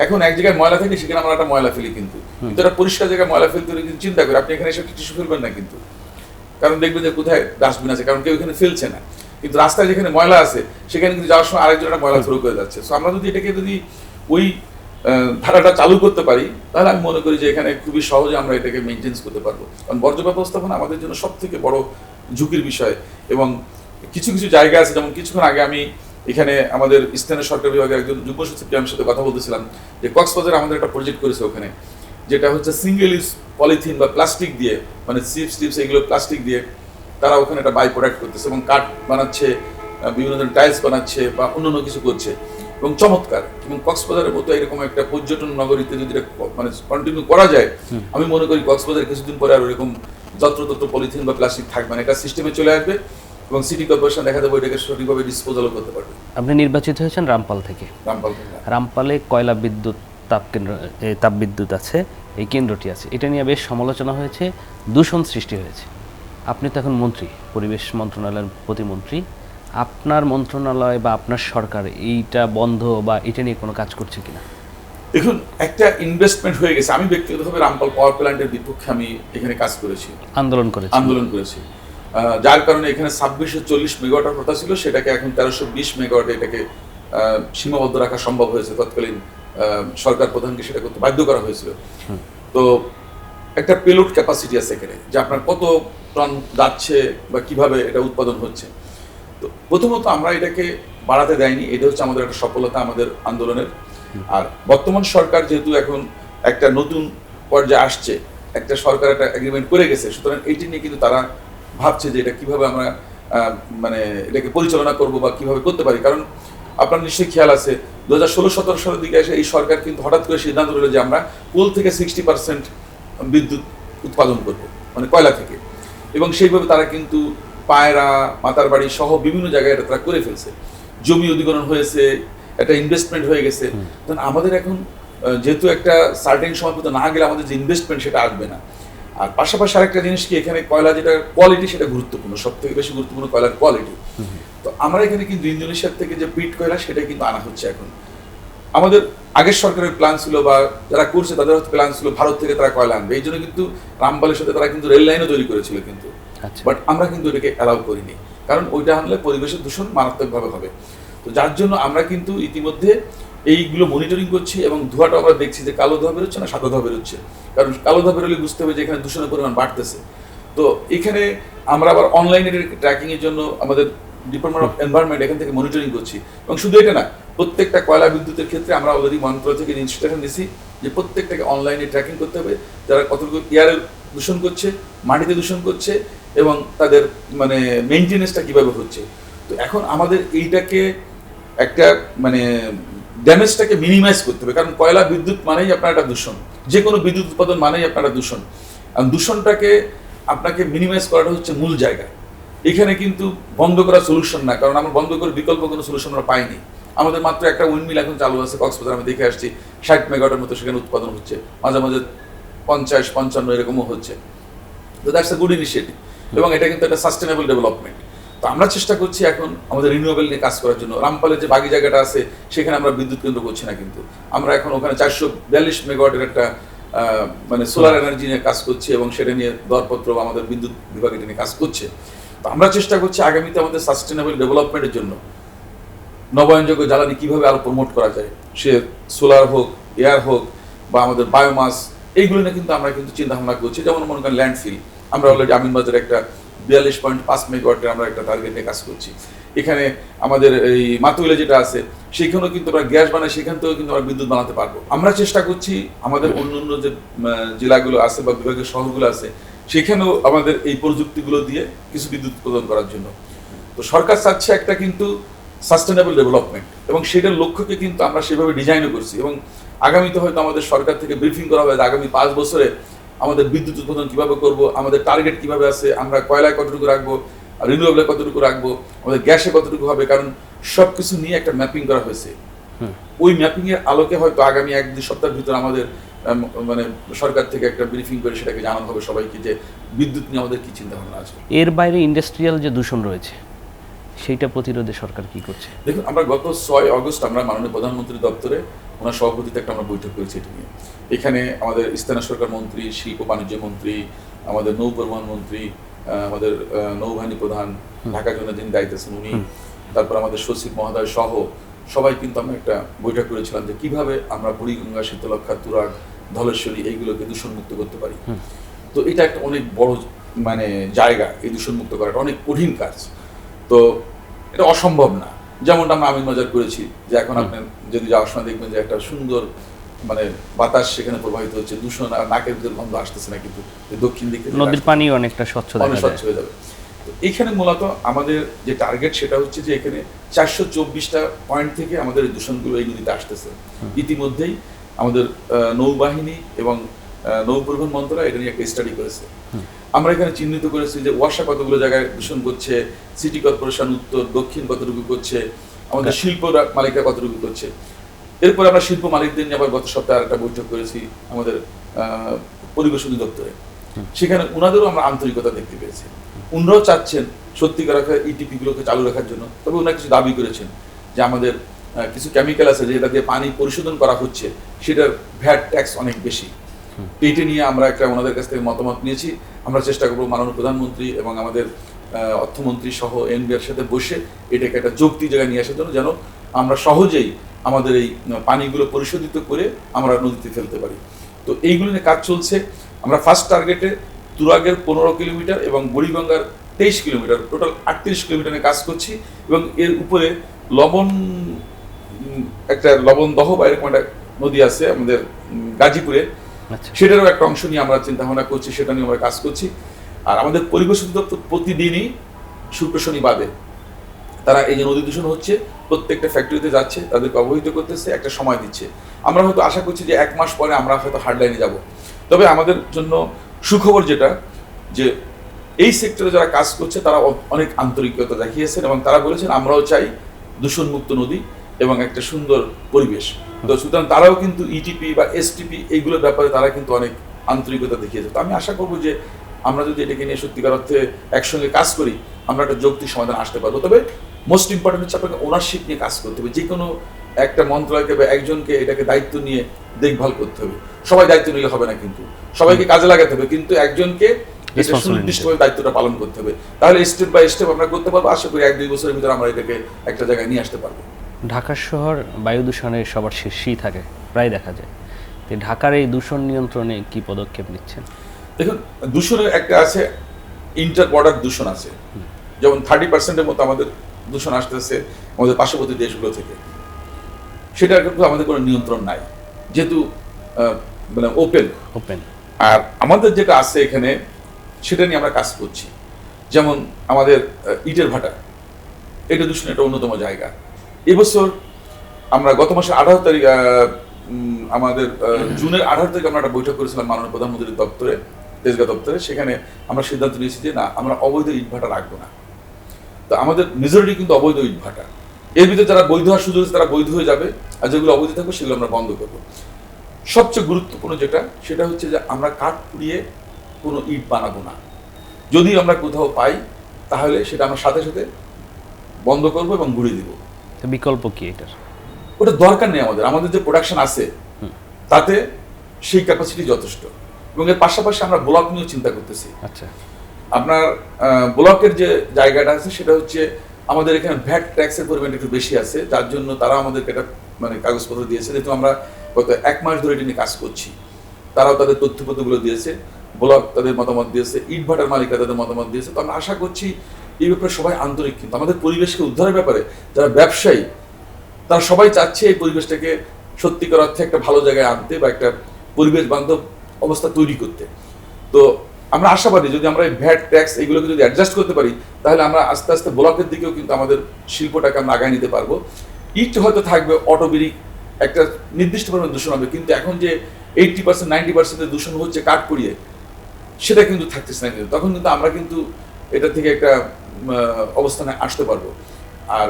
এখন এক জায়গায় ময়লা থাকে, সেখানে আমরা একটা ময়লা ফেলি, কিন্তু একটা পরিষ্কার জায়গায় ময়লা ফেলতে হলে কিন্তু চিন্তা করি, আপনি এখানে এসে টিস্যু ফেলবেন না কিন্তু, কারণ দেখবেন যে কোথায় ডাস্টবিন আছে, কারণ কেউ এখানে ফেলছে না। কিন্তু রাস্তায় যেখানে ময়লা আছে সেখানে কিন্তু যাওয়ার সময় আরেকজন একটা ময়লা থ্রো করে যাচ্ছে। সো আমরা যদি এটাকে যদি ওই ধারাটা চালু করতে পারি, তাহলে আমি মনে করি যে এখানে খুবই সহজে আমরা এটাকে মেনটেন্স করতে পারবো। কারণ বর্জ্য ব্যবস্থাপনা আমাদের জন্য সব থেকে বড় ঝুঁকির বিষয়। এবং কিছু কিছু জায়গা আছে, যেমন কিছুক্ষণ আগে আমি এখানে আমাদের স্থানীয় সরকার বিভাগের একজন যুগ্ম সচিবকে আমার সাথে কথা বলতেছিলাম যে কক্সবাজারে আমাদের একটা প্রজেক্ট করেছে ওখানে, যেটা হচ্ছে সিঙ্গেল ইউজ পলিথিন বা প্লাস্টিক দিয়ে, মানে চিপস টিপস এগুলো প্লাস্টিক দিয়ে তারা ওখানে একটা বাই প্রোডাক্ট করতেছে এবং কাঠ বানাচ্ছে, বিভিন্ন ধরনের টাইলস বানাচ্ছে বা অন্যান্য কিছু করছে এবং চমৎকার। এবং কক্সবাজারের মতো এরকম একটা পর্যটন নগরীতে যদি মানে কন্টিনিউ করা যায়, আমি মনে করি কক্সবাজার কিছুদিন পরে আর ওরকম যত্রতত্র পলিথিন বা প্লাস্টিক থাকবে না, এটা সিস্টেমে চলে আসবে এবং সিটি কর্পোরেশন দেখা যাবে এটাকে সঠিকভাবে ডিসপোজালও করতে পারবে। আপনি নির্বাচিত হয়েছেন রামপাল থেকে। রামপালে কয়লা বিদ্যুৎ তাপবিদ্যুৎ আছে, এই কেন্দ্রটি আছে, এটা নিয়ে বেশ সমালোচনা হয়েছে, দূষণ সৃষ্টি হয়েছে। আপনি তো এখন মন্ত্রী, পরিবেশ মন্ত্রণালয়ের প্রতিমন্ত্রী, আপনার মন্ত্রণালয় বা আপনার সরকার এইটা বন্ধ বা এটা নিয়ে কোনো কাজ করছে কিনা? দেখুন, একটা ইনভেস্টমেন্ট হয়ে গেছে। আমি ব্যক্তিগতভাবে রামপাল পাওয়ার প্ল্যান্টের বিপক্ষে আমি এখানে কাজ করেছি, আন্দোলন করেছি, যার কারণে এখানে 2640 মেগাওয়াটের কথা ছিল, সেটাকে এখন 1320 মেগাওয়াটে এটাকে সীমাবদ্ধ রাখা সম্ভব হয়েছে। তৎকালীন সরকার প্রধানকে সেটা করতে বাধ্য করা হয়েছিল। তো একটা পেলোড ক্যাপাসিটি আছে এখানে, যে আপনার কত টন যাচ্ছে বা কিভাবে এটা উৎপাদন হচ্ছে। তো প্রথমত আমরা এটাকে বাড়াতে দেয়নি, এটা হচ্ছে আমাদের একটা সফলতা আমাদের আন্দোলনের। আর বর্তমান সরকার যেহেতু এখন একটা নতুন পর্যায়ে আসছে, একটা সরকার একটা এগ্রিমেন্ট করে গেছে, সুতরাং এইটি নিয়ে কিন্তু তারা ভাবছে যে এটা কিভাবে আমরা মানে এটাকে পরিচালনা করব বা কিভাবে করতে পারি। কারণ আপনার নিশ্চয়ই খেয়াল আছে 2016-17 সালের দিকে এসে এই সরকার কিন্তু হঠাৎ করে সিদ্ধান্ত নিল যে আমরা কোল থেকে 60% বিদ্যুৎ উৎপাদন করব, মানে কয়লা থেকে। এবং সেইভাবে তারা কিন্তু পায়রা, মাতারবাড়ি সহ বিভিন্ন জায়গায় এটা তারা করে ফেলছে, জমি অধিগ্রহণ হয়েছে, একটা ইনভেস্টমেন্ট হয়ে গেছে। তখন আমাদের এখন যেহেতু একটা সার্টেন সময় পর্যন্ত না গেলে আমাদের যে ইনভেস্টমেন্ট সেটা আসবে না। আর পাশাপাশি আরেকটা জিনিস কি, এখানে কয়লা যেটা কোয়ালিটি সেটা গুরুত্বপূর্ণ, সব থেকে বেশি গুরুত্বপূর্ণ কয়লার কোয়ালিটি। তো আমরা এখানে কিন্তু ইন্দোনেশিয়ার থেকে যে পিট কয়লা সেটা কিন্তু আনা হচ্ছে এখন। আমাদের আগের সরকারের প্ল্যান ছিল বা যারা করছে তাদের হয়তো প্ল্যান ছিল ভারত থেকে তারা কয়লা আনবে, এই জন্য কিন্তু রামপালের সাথে তারা কিন্তু রেল লাইনও তৈরি করেছিল কিন্তু। বাট আমরা কিন্তু এটাকে অ্যালাউ করিনি, কারণ ওইটা আনলে পরিবেশের দূষণ মারাত্মকভাবে হবে। তো যার জন্য আমরা কিন্তু ইতিমধ্যে এইগুলো মনিটরিং করছি এবং ধোঁয়াটা আমরা দেখছি যে কালো ধোঁয়া বেরোচ্ছে না সাদা ধোঁয়া বেরোচ্ছে। কারণ কালো ধোঁয়া বেরোলে বুঝতে হবে যে এখানে দূষণের পরিমাণ বাড়তেছে। তো এখানে আমরা আবার অনলাইনে ট্র্যাকিংয়ের জন্য আমাদের ডিপার্টমেন্ট অফ এনভায়রনমেন্ট এখান থেকে মনিটরিং করছি। এবং শুধু এটা না, প্রত্যেকটা কয়লা বিদ্যুতের ক্ষেত্রে আমরা অলরেডি মন্ত্রণালয় থেকে ইনস্ট্রাকশন দিচ্ছি যে প্রত্যেকটাকে অনলাইনে ট্র্যাকিং করতে হবে, যারা কতটুকু এয়ারে দূষণ করছে, মাটিতে দূষণ করছে এবং তাদের মানে মেইনটেনেন্সটা কীভাবে হচ্ছে। তো এখন আমাদের এইটাকে একটা মানে ড্যামেজটাকে মিনিমাইজ করতে হবে, কারণ কয়লা বিদ্যুৎ মানেই আপনার একটা দূষণ, যে কোনো বিদ্যুৎ উৎপাদন মানেই আপনার একটা দূষণ। আর দূষণটাকে আপনাকে মিনিমাইজ করাটা হচ্ছে মূল জায়গা। এখানে কিন্তু বন্ধ করা সলিউশন না, কারণ আমরা বন্ধ করে বিকল্প কোনো সলিউশন আমরা পাইনি। আমাদের মাত্র একটা উইন্ডমিল এখন চালু আছে কক্সবাজার, আমি দেখে আসছি 60 মেগাওয়াটের মতো সেখানে উৎপাদন হচ্ছে, মাঝে মাঝে 50-55 এরকমও হচ্ছে। তো দ্যাটস এ গুড ইনিশিয়েটিভ, এবং এটা কিন্তু একটা সাস্টেনেবল ডেভেলপমেন্ট। তো আমরা চেষ্টা করছি এখন আমাদের রিনিউয়েবল নিয়ে কাজ করার জন্য। রামপালের যে বাকি জায়গাটা আছে সেখানে আমরা বিদ্যুৎ কেন্দ্র করছি না, কিন্তু আমরা এখন ওখানে 442 মেগাওয়াটের একটা মানে সোলার এনার্জি নিয়ে কাজ করছি, এবং সেটা নিয়ে দরপত্র আমাদের বিদ্যুৎ বিভাগ এটা নিয়ে কাজ করছে। তো আমরা চেষ্টা করছি আগামীতে আমাদের সাস্টেনেবল ডেভেলপমেন্টের জন্য নবায়নযোগ্য জ্বালানি কিভাবে আরো প্রমোট করা যায়, সে সোলার হোক, এয়ার হোক, বা আমাদের বায়োমাস, এইগুলো নিয়ে কিন্তু আমরা কিন্তু চিন্তা ভাবনা করছি। যেমন মনে করেন ল্যান্ডফিল, আমরা অলরেডি আমিনবাজারে একটা 42.5 মেগাওয়াটের আমরা একটা টার্গেট নিয়ে কাজ করছি। এখানে আমাদের এই মাতুইলে যেটা আছে সেখানেও কিন্তু আমরা গ্যাস বানাই, সেখান থেকেও কিন্তু আমরা বিদ্যুৎ বানাতে পারবো। আমরা চেষ্টা করছি আমাদের অন্য অন্য যে জেলাগুলো আছে বা বিভাগের শহরগুলো আছে সেখানেও আমাদের এই প্রযুক্তিগুলো দিয়ে কিছু বিদ্যুৎ উৎপাদন করার জন্য। তো সরকার চাচ্ছে একটা কিন্তু সাস্টেনেবল ডেভেলপমেন্ট, এবং সেটার লক্ষ্যকে কিন্তু আমরা সেভাবে ডিজাইনও করছি। এবং আগামীতে হয়তো আমাদের সরকার থেকে ব্রিফিং করা হবে আগামী 5 বছরে আমাদের বিদ্যুৎ উৎপাদন কিভাবে করব, আমাদের টার্গেট কিভাবে আছে, আমরা কয়লায় কতটুকু রাখবো, রিনিউয়েবলে কতটুকু রাখবো, আমাদের গ্যাসে কতটুকু হবে, কারণ সবকিছু নিয়ে একটা ম্যাপিং করা হয়েছে। ওই ম্যাপিং এর আলোকে হয়তো আগামী 1-2 সপ্তাহের ভিতর আমাদের মানে সরকার থেকে একটা ব্রিফিং করে সেটাকে জানানো হবে সবাইকে যে বিদ্যুৎ নিয়ে আমাদের কি চিন্তা ভাবনা আছে। এর বাইরে ইন্ডাস্ট্রিয়াল যে দূষণ রয়েছে সেইটা প্রতিরোধে সরকার কি করছে? দেখুন, আমরা গত 6 আগস্ট আমরা মাননীয় প্রধানমন্ত্রী দপ্তরে ওনার সভাপতিত্বে একটা আমরা বৈঠক করেছি এটা নিয়ে। এখানে আমাদের স্থানীয় সরকার মন্ত্রী, শিল্প বাণিজ্য মন্ত্রী, আমাদের নৌ পরিবহন মন্ত্রী, আমাদের নৌবাহিনী প্রধান, ঢাকা জোনে যিনি দায়িত্বে আছেন উনি, তারপর আমাদের সচিব মহোদয় সহ সবাই কিন্তু আমরা একটা বৈঠক করেছিলাম যে কিভাবে আমরা বুড়িগঙ্গা, শীতলক্ষা, তুরাগ, ধলেশ্বরী এইগুলোকে দূষণমুক্ত করতে পারি। তো এটা একটা অনেক বড় মানে জায়গা, এই দূষণমুক্ত করাটা অনেক কঠিন কাজ। তো এটা অসম্ভব না। যেমনটা আমরা আমিনবাজার করেছি, যে এখন আপনি যদি যাওয়ার সময় দেখবেন যে একটা সুন্দর মানে বাতাস সেখানে প্রবাহিত হচ্ছে, দূষণ আর নাকের ভিতর গন্ধ আসতেছে না, কিন্তু দক্ষিণ দিকে নদীর পানি অনেকটা স্বচ্ছ স্বচ্ছ হয়ে যাবে। তো এখানে মূলত আমাদের যে টার্গেট সেটা হচ্ছে যে এখানে 424টা পয়েন্ট থেকে আমাদের এই দূষণগুলো এই নদীতে আসতেছে। ইতিমধ্যেই আমাদের নৌবাহিনী এবং নৌ পরিবহন মন্ত্রণালয় এটা নিয়ে একটা স্টাডি করেছে। আমরা এখানে চিহ্নিত করেছি যে ওয়াসা কতগুলো জায়গায় দূষণ করছে, সিটি কর্পোরেশন উত্তর দক্ষিণ কতটুকু করছে, আমাদের শিল্প মালিকরা কতটুকু করছে। এরপর আমরা শিল্প মালিকদের নিয়ে আবার গত সপ্তাহে একটা বৈঠক করেছি আমাদের পরিবেশ অধিদপ্তরে। সেখানে ওনাদেরও আমরা আন্তরিকতা দেখতে পেয়েছি। ওনারাও চাচ্ছেন সত্যিকার ইটিপি গুলোকে চালু রাখার জন্য, তবে ওনারা কিছু দাবি করেছেন যে আমাদের কিছু কেমিক্যাল আছে যেটা দিয়ে পানি পরিশোধন করা হচ্ছে সেটার ভ্যাট ট্যাক্স অনেক বেশি। এইটা নিয়ে আমরা একটা ওনাদের কাছ থেকে মতামত নিয়েছি। আমরা চেষ্টা করবো মাননীয় প্রধানমন্ত্রী এবং আমাদের অর্থমন্ত্রী সহ এনবিআর সাথে বসে এটাকে একটা যৌক্তিক জায়গায় নিয়ে আসার জন্য, যেন আমরা সহজেই আমাদের এই পানিগুলো পরিশোধিত করে আমরা নদীতে ফেলতে পারি। তো এইগুলো নিয়ে কাজ চলছে। আমরা ফার্স্ট টার্গেটে তুরাগের 15 কিলোমিটার এবং বুড়িগঙ্গার 23 কিলোমিটার, টোটাল 38 কিলোমিটারে কাজ করছি। এবং এর উপরে একটা লবণ দহ বা এরকম একটা নদী আছে আমাদের গাজীপুরে, সেটারও একটা অংশ নিয়ে আমরা চিন্তা ভাবনা করছি, সেটা নিয়ে আমরা কাজ করছি। আর আমাদের পরিবেশ অধিদপ্তর প্রতিদিনই শুক্র শনি বাদে তারা এই যে নদী দূষণ হচ্ছে প্রত্যেকটা ফ্যাক্টরিতে যাচ্ছে, তাদেরকে অবহিত করতেছে, একটা সময় দিচ্ছে। আমরা হয়তো আশা করছি যে 1 মাস পরে আমরা হয়তো হার্ডলাইনে যাব। তবে আমাদের জন্য সুখবর যেটা, যে এই সেক্টরে যারা কাজ করছে তারা অনেক আন্তরিকতা দেখিয়েছেন এবং তারা বলেছেন আমরাও চাই দূষণমুক্ত নদী এবং একটা সুন্দর পরিবেশ। তো সুতরাং তারাও কিন্তু ইটিপি বা এসটিপি এইগুলোর ব্যাপারে তারা কিন্তু অনেক আন্তরিকতা দেখিয়েছে। তো আমি আশা করবো যে আমরা যদি এটাকে নিয়ে সত্যিকার অর্থে একসঙ্গে কাজ করি আমরা একটা যৌক্তিক সমাধান আসতে পারবো। তবে মোস্ট ইম্পর্টেন্ট হচ্ছে আপনাকে ওনারশিপ নিয়ে কাজ করতে হবে। যে কোনো একটা মন্ত্রণালয়কে বা একজনকে এটাকে দায়িত্ব নিয়ে দেখভাল করতে হবে। সবাই দায়িত্ব নিলে হবে না, কিন্তু সবাইকে কাজে লাগাতে হবে, কিন্তু একজনকে সুনির্দিষ্টভাবে দায়িত্বটা পালন করতে হবে। তাহলে স্টেপ বাই স্টেপ আমরা করতে পারবো। আশা করি 1-2 বছরের ভিতরে আমরা এটাকে একটা জায়গায় নিয়ে আসতে পারবো। ঢাকা শহর বায়ু দূষণের সবার শীর্ষেই থাকে, প্রায় দেখা যায়। তো ঢাকার এই দূষণ নিয়ন্ত্রণে কি পদক্ষেপ নিচ্ছেন? দেখুন, দূষণের একটা আছে ইন্টার বর্ডার দূষণ আছে, যেমন 30% মতো আমাদের দূষণ আসতেছে আমাদের পার্শ্ববর্তী দেশগুলো থেকে। সেটার কিন্তু আমাদের কোনো নিয়ন্ত্রণ নাই, যেহেতু মানে ওপেন। আর আমাদের যেটা আছে এখানে সেটা নিয়ে আমরা কাজ করছি। যেমন আমাদের ইটের ভাটা, এটা দূষণের একটা অন্যতম জায়গা। এবছর আমরা গত মাসের 18 তারিখ আমাদের জুনের 18 তারিখ আমরা একটা বৈঠক করেছিলাম মাননীয় প্রধানমন্ত্রীর দপ্তরে, তেজগাঁ দপ্তরে। সেখানে আমরা সিদ্ধান্ত নিয়েছি যে না, আমরা অবৈধ ইটভাটা রাখবো না। তো আমাদের মেজরিটি কিন্তু অবৈধ ইটভাটা, এর ভিতরে যারা বৈধ হওয়ার সুযোগ আছে তারা বৈধ হয়ে যাবে, আর যেগুলো অবৈধ থাকবে সেগুলো আমরা বন্ধ করবো। সবচেয়ে গুরুত্বপূর্ণ যেটা, সেটা হচ্ছে যে আমরা কাঠ পুড়িয়ে কোনো ইট বানাবো না। যদি আমরা কোথাও পাই তাহলে সেটা আমরা সাথে সাথে বন্ধ করবো এবং গুঁড়িয়ে দিব। বিকল্প কি এটার? ওটা দরকার নেই আমাদের, আমাদের যে প্রোডাকশন আছে তাতে সেই ক্যাপাসিটি যথেষ্ট। এবং এর পাশাপাশি আমরা ব্লক নিয়েও চিন্তা করতেছি। আচ্ছা, আপনার ব্লকের যে জায়গাটা আছে সেটা হচ্ছে আমাদের এখানে ভ্যাট ট্যাক্সের পরিমাণ একটু বেশি আছে, যার জন্য তারা আমাদেরকে একটা মানে কাগজপত্র দিয়েছে, যেহেতু আমরা গত 1 মাস ধরে এটা নিয়ে কাজ করছি। তারাও তাদের তথ্যপত্রগুলো দিয়েছে, ব্লক তাদের মতামত দিয়েছে, ইটভাটার মালিকরা তাদের মতামত দিয়েছে। তো আমরা আশা করছি এই ব্যাপারে সবাই আন্তরিক, কিন্তু আমাদের পরিবেশকে উদ্ধারের ব্যাপারে যারা ব্যবসায়ী তারা সবাই চাচ্ছে এই পরিবেশটাকে সত্যিকার অর্থে একটা ভালো জায়গায় আনতে বা একটা পরিবেশ বান্ধব অবস্থা তৈরি করতে। তো আমরা আশাবাদী যদি আমরা এই ভ্যাট ট্যাক্স এইগুলোকে যদি অ্যাডজাস্ট করতে পারি তাহলে আমরা আস্তে আস্তে ব্লকের দিকেও কিন্তু আমাদের শিল্পটাকে আমরা আগায় নিতে পারবো। ইট হয়তো থাকবে, অটোবেরিক একটা নির্দিষ্ট পরিমাণ দূষণ হবে, কিন্তু এখন যে 80% 90% দূষণ হচ্ছে কাঠ পুড়িয়ে, সেটা কিন্তু থাকতেছে না। কিন্তু তখন কিন্তু আমরা কিন্তু এটা থেকে একটা অবস্থানে আসতে পারবো। আর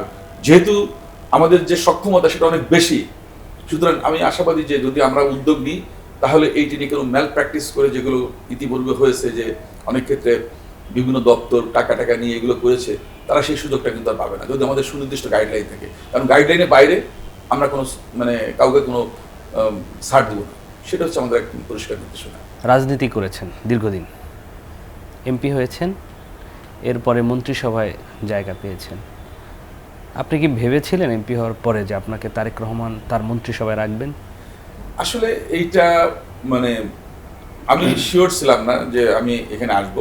যেহেতু আমাদের যে সক্ষমতা সেটা অনেক বেশি, সুতরাং আমি আশাবাদী যে যদি আমরা উদ্যোগ নিই তাহলে এইটি নিয়ে কোনো ম্যাল প্র্যাকটিস করে, যেগুলো ইতিপূর্বে হয়েছে যে অনেক ক্ষেত্রে বিভিন্ন দপ্তর টাকা নিয়ে এগুলো করেছে, তারা সেই সুযোগটা কিন্তু আর পাবে না যদি আমাদের সুনির্দিষ্ট গাইডলাইন থাকে। কারণ গাইডলাইনের বাইরে আমরা কোনো মানে কাউকে কোনো ছাড় দেবো না, সেটা হচ্ছে আমাদের একদম পরিষ্কার নির্দেশনা। রাজনীতি করেছেন দীর্ঘদিন, এমপি হয়েছেন, এরপরে মন্ত্রিসভায় জায়গা পেয়েছেন। আপনি কি ভেবেছিলেন এমপি হওয়ার পরে যে আপনাকে তারেক রহমান তার মন্ত্রিসভায় রাখবেন? আসলে এইটা মানে আমি শিওর ছিলাম না যে আমি এখানে আসব।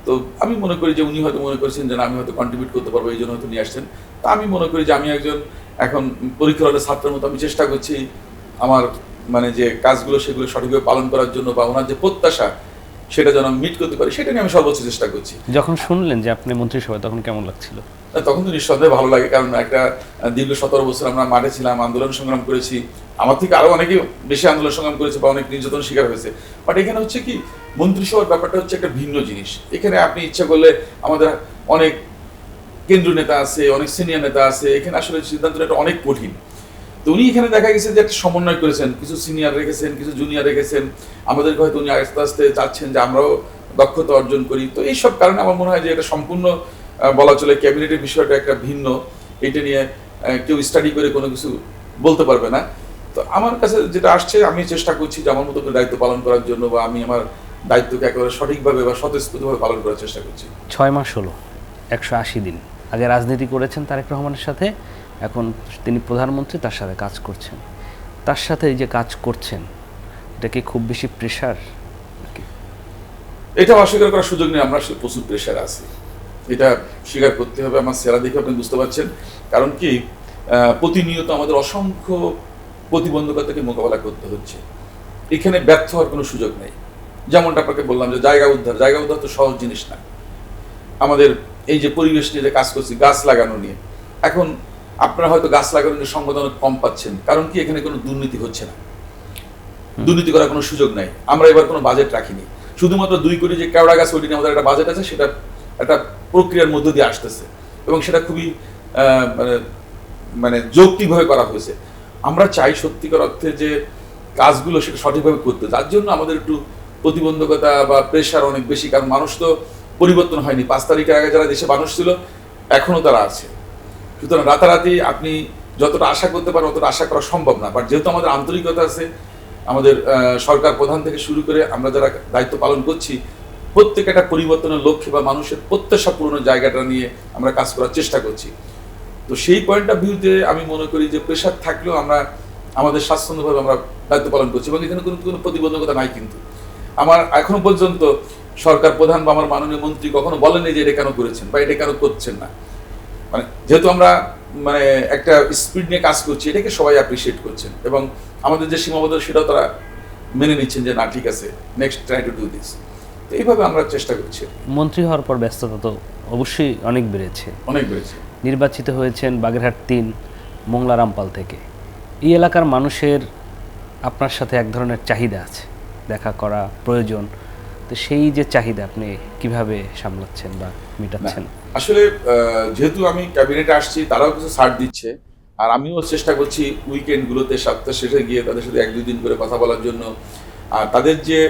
তো আমি মনে করি যে উনি হয়তো মনে করেছেন যে না, আমি হয়তো কন্ট্রিবিউট করতে পারবো, এই জন্য হয়তো নিয়ে আসছেন। তো আমি মনে করি যে আমি একজন এখন পরীক্ষার হলে ছাত্রের মতো আমি চেষ্টা করছি আমার মানে যে কাজগুলো সেগুলো সঠিকভাবে পালন করার জন্য, বা ওনার যে প্রত্যাশা সেটা যেন আমি মিট করতে পারি, সেটা নিয়ে আমি সর্বোচ্চ চেষ্টা করছি। যখন শুনলেন যে আপনি মন্ত্রিসভায়, তখন কেমন লাগছিল? তখন তো নিঃসন্দেহে ভালো লাগে, কারণ একটা দীর্ঘ 17 বছর আমরা মাঠে ছিলাম, আন্দোলন সংগ্রাম করেছি। আমার থেকে আরো অনেকে বেশি আন্দোলন সংগ্রাম করেছে বা অনেক নির্যাতন শিকার হয়েছে। বাট এখানে হচ্ছে কি, মন্ত্রিসভার ব্যাপারটা হচ্ছে একটা ভিন্ন জিনিস। এখানে আপনি ইচ্ছা করলে, আমাদের অনেক কেন্দ্রীয় নেতা আছে, অনেক সিনিয়র নেতা আছে, এখানে আসলে সিদ্ধান্ত নেওয়াটা অনেক কঠিন। তো উনি এখানে দেখা গেছে যে একটা সমন্বয় করেছেন, কিছু সিনিয়র রেখেছেন, কিছু জুনিয়র রেখেছেন। আমাদেরকে হয়তো উনি আস্তে আস্তে চাচ্ছেন যে আমরাও দক্ষতা অর্জন করি। তো এইসব কারণে আমার মনে হয় যে এটা সম্পূর্ণ বলা চলে ক্যাবিনেটের বিষয়টা একটা ভিন্ন, এটা নিয়ে কেউ স্টাডি করে কোনো কিছু বলতে পারবে না। তো আমার কাছে যেটা আসছে, আমি চেষ্টা করছি যে আমার মতো করে দায়িত্ব পালন করার জন্য, বা আমি আমার দায়িত্বকে একেবারে সঠিকভাবে বা স্বতঃস্ফূর্তভাবে পালন করার চেষ্টা করছি। 6 মাস হলো, 180 দিন আগে রাজনীতি করেছেন তারেক রহমানের সাথে, এখন তিনি প্রধানমন্ত্রী, তার সাথে কাজ করছেন। তার সাথে এই যে কাজ করছেন, এটা কি খুব বেশি প্রেশার? এটা অস্বীকার করার সুযোগ নেই, আমরা আসলে প্রচুর প্রেশার আছি, এটা স্বীকার করতে হবে। আমার সেরা দেখে আপনি বুঝতে পারছেন। কারণ কি, প্রতিনিয়ত আমাদের অসংখ্য প্রতিবন্ধকতাকে মোকাবেলা করতে হচ্ছে। এখানে ব্যর্থ হওয়ার কোনো সুযোগ নেই। যেমনটা আপনাকে বললাম যে জায়গা উদ্ধার তো সহজ জিনিস না। আমাদের এই যে পরিবেশ নিয়ে যে কাজ করছি, গাছ লাগানো নিয়ে, এখন আপনারা হয়তো গাছ লাগানো নিয়ে সংবাদ অনেক কম পাচ্ছেন। কারণ কি, এখানে কোনো দুর্নীতি হচ্ছে না, দুর্নীতি করার কোনো সুযোগ নাই। আমরা এবার কোনো বাজেট রাখিনি, শুধুমাত্র 2 কোটি যে কেওড়া গাছ, ওইটি নিয়ে আমাদের একটা বাজেট আছে, সেটা একটা প্রক্রিয়ার মধ্য দিয়ে আসতেছে এবং সেটা খুবই মানে যৌক্তিকভাবে করা হয়েছে। আমরা চাই সত্যিকার অর্থে যে কাজগুলো সেটা সঠিকভাবে করতে, যার জন্য আমাদের একটু প্রতিবন্ধকতা বা প্রেশার অনেক বেশি। কারণ মানুষ তো পরিবর্তন হয়নি। 5 তারিখের আগে যারা দেশে মানুষ ছিল এখনো তারা আছে। সুতরাং রাতারাতি আপনি যতটা আশা করতে পারেন অতটা আশা করা সম্ভব না। বাট যেহেতু আমাদের আন্তরিকতা আছে, আমাদের সরকার প্রধান থেকে শুরু করে আমরা যারা দায়িত্ব পালন করছি, প্রত্যেক একটা পরিবর্তনের লক্ষ্যে বা মানুষের প্রত্যাশা পূরণের জায়গাটা নিয়ে আমরা কাজ করার চেষ্টা করছি। তো সেই পয়েন্ট অফ ভিউতে আমি মনে করি যে প্রেশার থাকলেও আমরা আমাদের স্বাচ্ছন্দ্যভাবে আমরা দায়িত্ব পালন করছি এবং এখানে কোনো প্রতিবন্ধকতা নাই। কিন্তু আমার এখনো পর্যন্ত সরকার প্রধান বা আমার মাননীয় মন্ত্রী কখনো বলেননি যে এটা কেন করেছেন বা এটা কেন করছেন না। মানে যেহেতু আমরা মানে একটা স্পিড নিয়ে কাজ করছি, এটাকে সবাই অ্যাপ্রিসিয়েট করছেন এবং আমাদের যে সীমাবদ্ধতা সেটাও তারা মেনে নিচ্ছেন যে না, ঠিক আছে, next try to do this. তো এইভাবে আমরা চেষ্টা করছি। মন্ত্রী হওয়ার পর ব্যস্ততা তো অবশ্যই অনেক বেড়েছে। অনেক বেড়েছে। নির্বাচিত হয়েছেন বাগেরহাট 3 মোংলা রামপাল থেকে। এই এলাকার মানুষের আপনার সাথে এক ধরনের চাহিদা আছে, দেখা করা প্রয়োজন, তো সেই যে চাহিদা আপনি কিভাবে সামলাচ্ছেন বা মেটাচ্ছেন? আসলে যেহেতু আমি ক্যাবিনেটে আসছি, তারাও কিছু ছাড় দিচ্ছে, আর আমিও চেষ্টা করছি উইকেন্ডগুলোতে সপ্তাহ শেষে গিয়ে তাদের সাথে 1-2 দিন করে কথা বলার জন্য। আর তাদের যে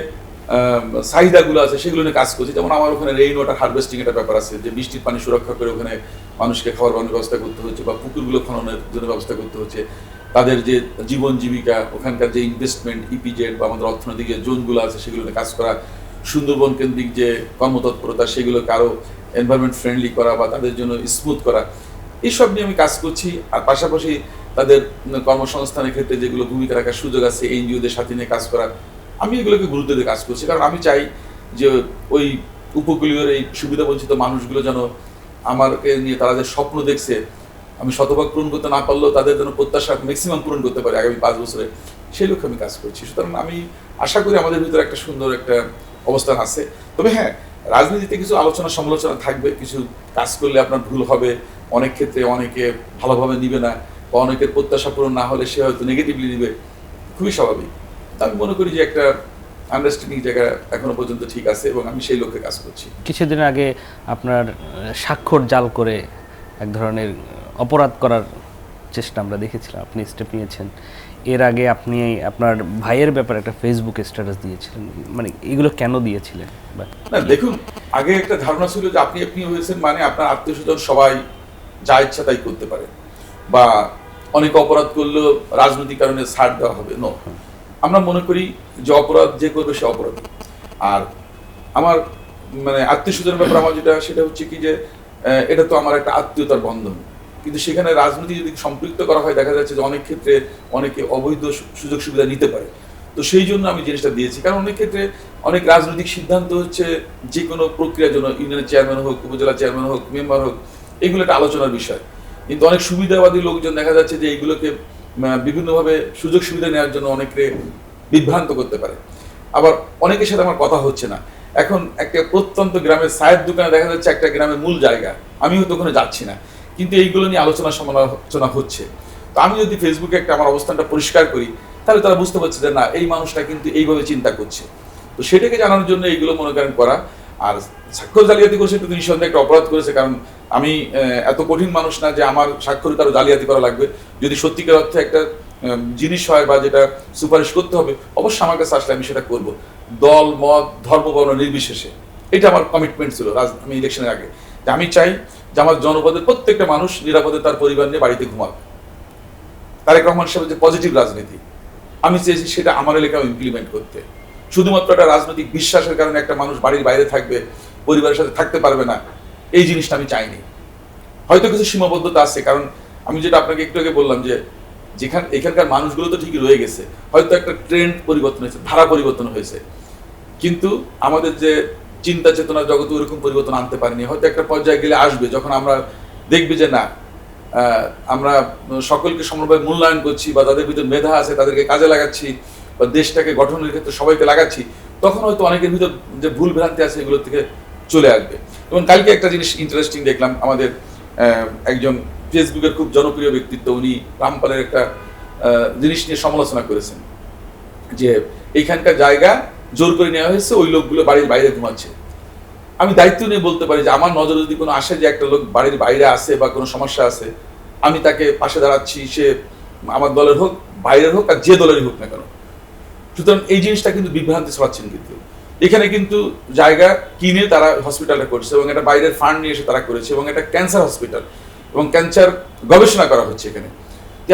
চাহিদাগুলো আছে সেগুলো নিয়ে কাজ করছি। যেমন আমার ওখানে রেইন ওয়াটার হারভেস্টিং একটা ব্যাপার আছে, যে বৃষ্টির পানি সুরক্ষা করে ওখানে মানুষকে খাওয়ার পানির ব্যবস্থা করতে হচ্ছে, বা পুকুরগুলো খননের জন্য ব্যবস্থা করতে হচ্ছে। তাদের যে জীবন জীবিকা, ওখানকার যে ইনভেস্টমেন্ট, ইপিজেড বা আমাদের অর্থনৈতিক যে জোনগুলো আছে সেগুলো নিয়ে কাজ করা, সুন্দরবন কেন্দ্রিক যে কর্মতৎপরতা সেগুলোকে আরও এনভায়রনমেন্ট ফ্রেন্ডলি করা বা তাদের জন্য স্মুথ করা, এইসব নিয়ে আমি কাজ করছি। আর পাশাপাশি তাদের কর্মসংস্থানের ক্ষেত্রে যেগুলো ভূমিকা রাখার সুযোগ আছে, এনজিওদের সাথে নিয়ে কাজ করা, আমি এগুলোকে গুরুত্ব দিয়ে কাজ করছি। কারণ আমি চাই যে ওই উপকূলীয় এই সুবিধাবঞ্চিত মানুষগুলো যেন আমাকে নিয়ে তারা যে স্বপ্ন দেখছে, আমি শতভাগ পূরণ করতে না পারলেও তাদের যেন প্রত্যাশা ম্যাক্সিমাম পূরণ করতে পারে আগামী 5 বছরে, সেই লক্ষ্যে আমি কাজ করছি। সুতরাং আমি আশা করি আমাদের ভিতরে একটা সুন্দর একটা অবস্থান আছে। তবে হ্যাঁ, রাজনীতিতে কিছু আলোচনা সমালোচনা থাকবে, কিছু কাজ করলে আপনার ভুল হবে, অনেক ক্ষেত্রে অনেকে ভালোভাবে নিবে না, বা অনেকের প্রত্যাশা পূরণ না হলে সে হয়তো নেগেটিভলি নিবে, খুবই স্বাভাবিক। তা আমি মনে করি যে একটা আন্ডারস্ট্যান্ডিং জায়গা এখনো পর্যন্ত ঠিক আছে এবং আমি সেই লক্ষ্যে কাজ করছি। কিছুদিন আগে আপনার স্বাক্ষর জাল করে এক ধরনের অপরাধ করার চেষ্টা আমরা দেখেছিলাম, আপনি স্টেপ নিয়েছেন। এর আগে আপনি আপনার ভাইয়ের ব্যাপারে একটা ফেসবুক স্ট্যাটাস দিয়েছিলেন, মানে এগুলো কেন দিয়েছিলেন? না দেখুন, আগে একটা ধারণা ছিল যে আপনি হয়েছেন মানে আপনার আত্মীয় স্বজন সবাই যা ইচ্ছা তাই করতে পারে, বা অনেক অপরাধ করলেও রাজনৈতিক কারণে ছাড় দেওয়া হবে। নো, আমরা মনে করি যে অপরাধ যে করবে সে অপরাধী। আর আমার মানে আত্মীয় স্বজনের ব্যাপারে আমার যেটা সেটা হচ্ছে কি যে এটা তো আমার একটা আত্মীয়তার বন্ধন, কিন্তু সেখানে রাজনীতি যদি সম্পৃক্ত করা হয় দেখা যাচ্ছে যে অনেক ক্ষেত্রে অনেকে অবৈধ সুযোগ সুবিধা নিতে পারে। তো সেই জন্য আমি জিনিসটা দিয়েছি, কারণ অনেক ক্ষেত্রে অনেক রাজনৈতিক সিদ্ধান্ত হচ্ছে যে কোনো প্রক্রিয়ার জন্য, ইউনিয়নের চেয়ারম্যান হোক, উপজেলা চেয়ারম্যান হোক, মেম্বার হোক, এগুলো একটা আলোচনার বিষয়। কিন্তু অনেক সুবিধাবাদী লোকজন দেখা যাচ্ছে যে এইগুলোকে বিভিন্নভাবে সুযোগ সুবিধা নেওয়ার জন্য অনেকে বিভ্রান্ত করতে পারে। আবার অনেকের সাথে আমার কথা হচ্ছে না। এখন একটা প্রত্যন্ত গ্রামের চায়ের দোকানে দেখা যাচ্ছে একটা গ্রামের মূল জায়গা, আমি হয়তো ওখানে যাচ্ছি না, কিন্তু এইগুলো নিয়ে আলোচনা সমালোচনা হচ্ছে। তো আমি যদি ফেসবুকে একটা আমার অবস্থানটা পরিষ্কার করি, তাহলে তারা বুঝতে পারছে যে না, এই মানুষটা কিন্তু এইভাবে চিন্তা করছে। তো সেটাকে জানানোর জন্য এইগুলো মনে করেন করা। আর স্বাক্ষর জালিয়াতি করেছে তো নিঃসন্দেহে একটা অপরাধ করেছে, কারণ আমি এত কঠিন মানুষ না যে আমার স্বাক্ষর কারো জালিয়াতি করা লাগবে। যদি সত্যিকার অর্থে একটা জিনিস হয় বা যেটা সুপারিশ করতে হবে, অবশ্যই আমার কাছে আসলে আমি সেটা করব, দল মত ধর্ম বর্ণ নির্বিশেষে। এটা আমার কমিটমেন্ট ছিল আমি ইলেকশনের আগে, যে আমি চাই যে আমার জনপদের প্রত্যেকটা মানুষ নিরাপদে তার পরিবার নিয়ে বাড়িতে ঘুমাক। তারেক রহমান সাহেবের যে পজিটিভ রাজনীতি, আমি চেয়েছি সেটা আমার এলাকায় ইমপ্লিমেন্ট করতে। শুধুমাত্র একটা রাজনৈতিক বিশ্বাসের কারণে একটা মানুষ বাড়ির বাইরে থাকবে, পরিবারের সাথে থাকতে পারবে না, এই জিনিসটা আমি চাইনি। হয়তো কিছু সীমাবদ্ধতা আছে, কারণ আমি যেটা আপনাকে একটু আগে বললাম যে এখানকার মানুষগুলো তো ঠিকই রয়ে গেছে, হয়তো একটা ট্রেন্ড পরিবর্তন হয়েছে, ধারা পরিবর্তন হয়েছে, কিন্তু আমাদের যে চিন্তা চেতনার জগতে ওরকম পরিবর্তন আনতে পারিনি। হয়তো একটা পর্যায়ে গেলে আসবে, যখন আমরা দেখবে যে না, আমরা সকলকে সমানভাবে মূল্যায়ন করছি, বা তাদের ভিতর মেধা আছে তাদেরকে কাজে লাগাচ্ছি, বা দেশটাকে গঠনের ক্ষেত্রে সবাইকে লাগাচ্ছি, তখন হয়তো অনেকের ভিতর যে ভুল ভ্রান্তি আছে এগুলোর থেকে চলে আসবে। এবং কালকে একটা জিনিস ইন্টারেস্টিং দেখলাম, আমাদের একজন ফেসবুকের খুব জনপ্রিয় ব্যক্তিত্ব, উনি রামপালের একটা জিনিস নিয়ে সমালোচনা করেছেন যে এইখানকার জায়গা জোর করে নেওয়া হয়েছে, ওই লোকগুলো বাড়ির বাইরে ঘুমাচ্ছে। আমি দায়িত্ব নিয়ে বলতে পারি যে আমার নজরে যদি কোনো আসে যে একটা লোক বাড়ির বাইরে আসে বা কোনো সমস্যা আছে, আমি তাকে পাশে দাঁড়াচ্ছি, সে আমার দলের হোক, বাইরের হোক, আর যে দলেরই হোক না কেন। সুতরাং এই জিনিসটা কিন্তু বিভ্রান্তি ছড়াচ্ছেন। কিন্তু এখানে কিন্তু জায়গা কিনে তারা হসপিটালটা করছে, এবং একটা বাইরের ফান্ড নিয়ে এসে তারা করেছে, এবং একটা ক্যান্সার হসপিটাল এবং ক্যান্সার গবেষণা করা হচ্ছে এখানে।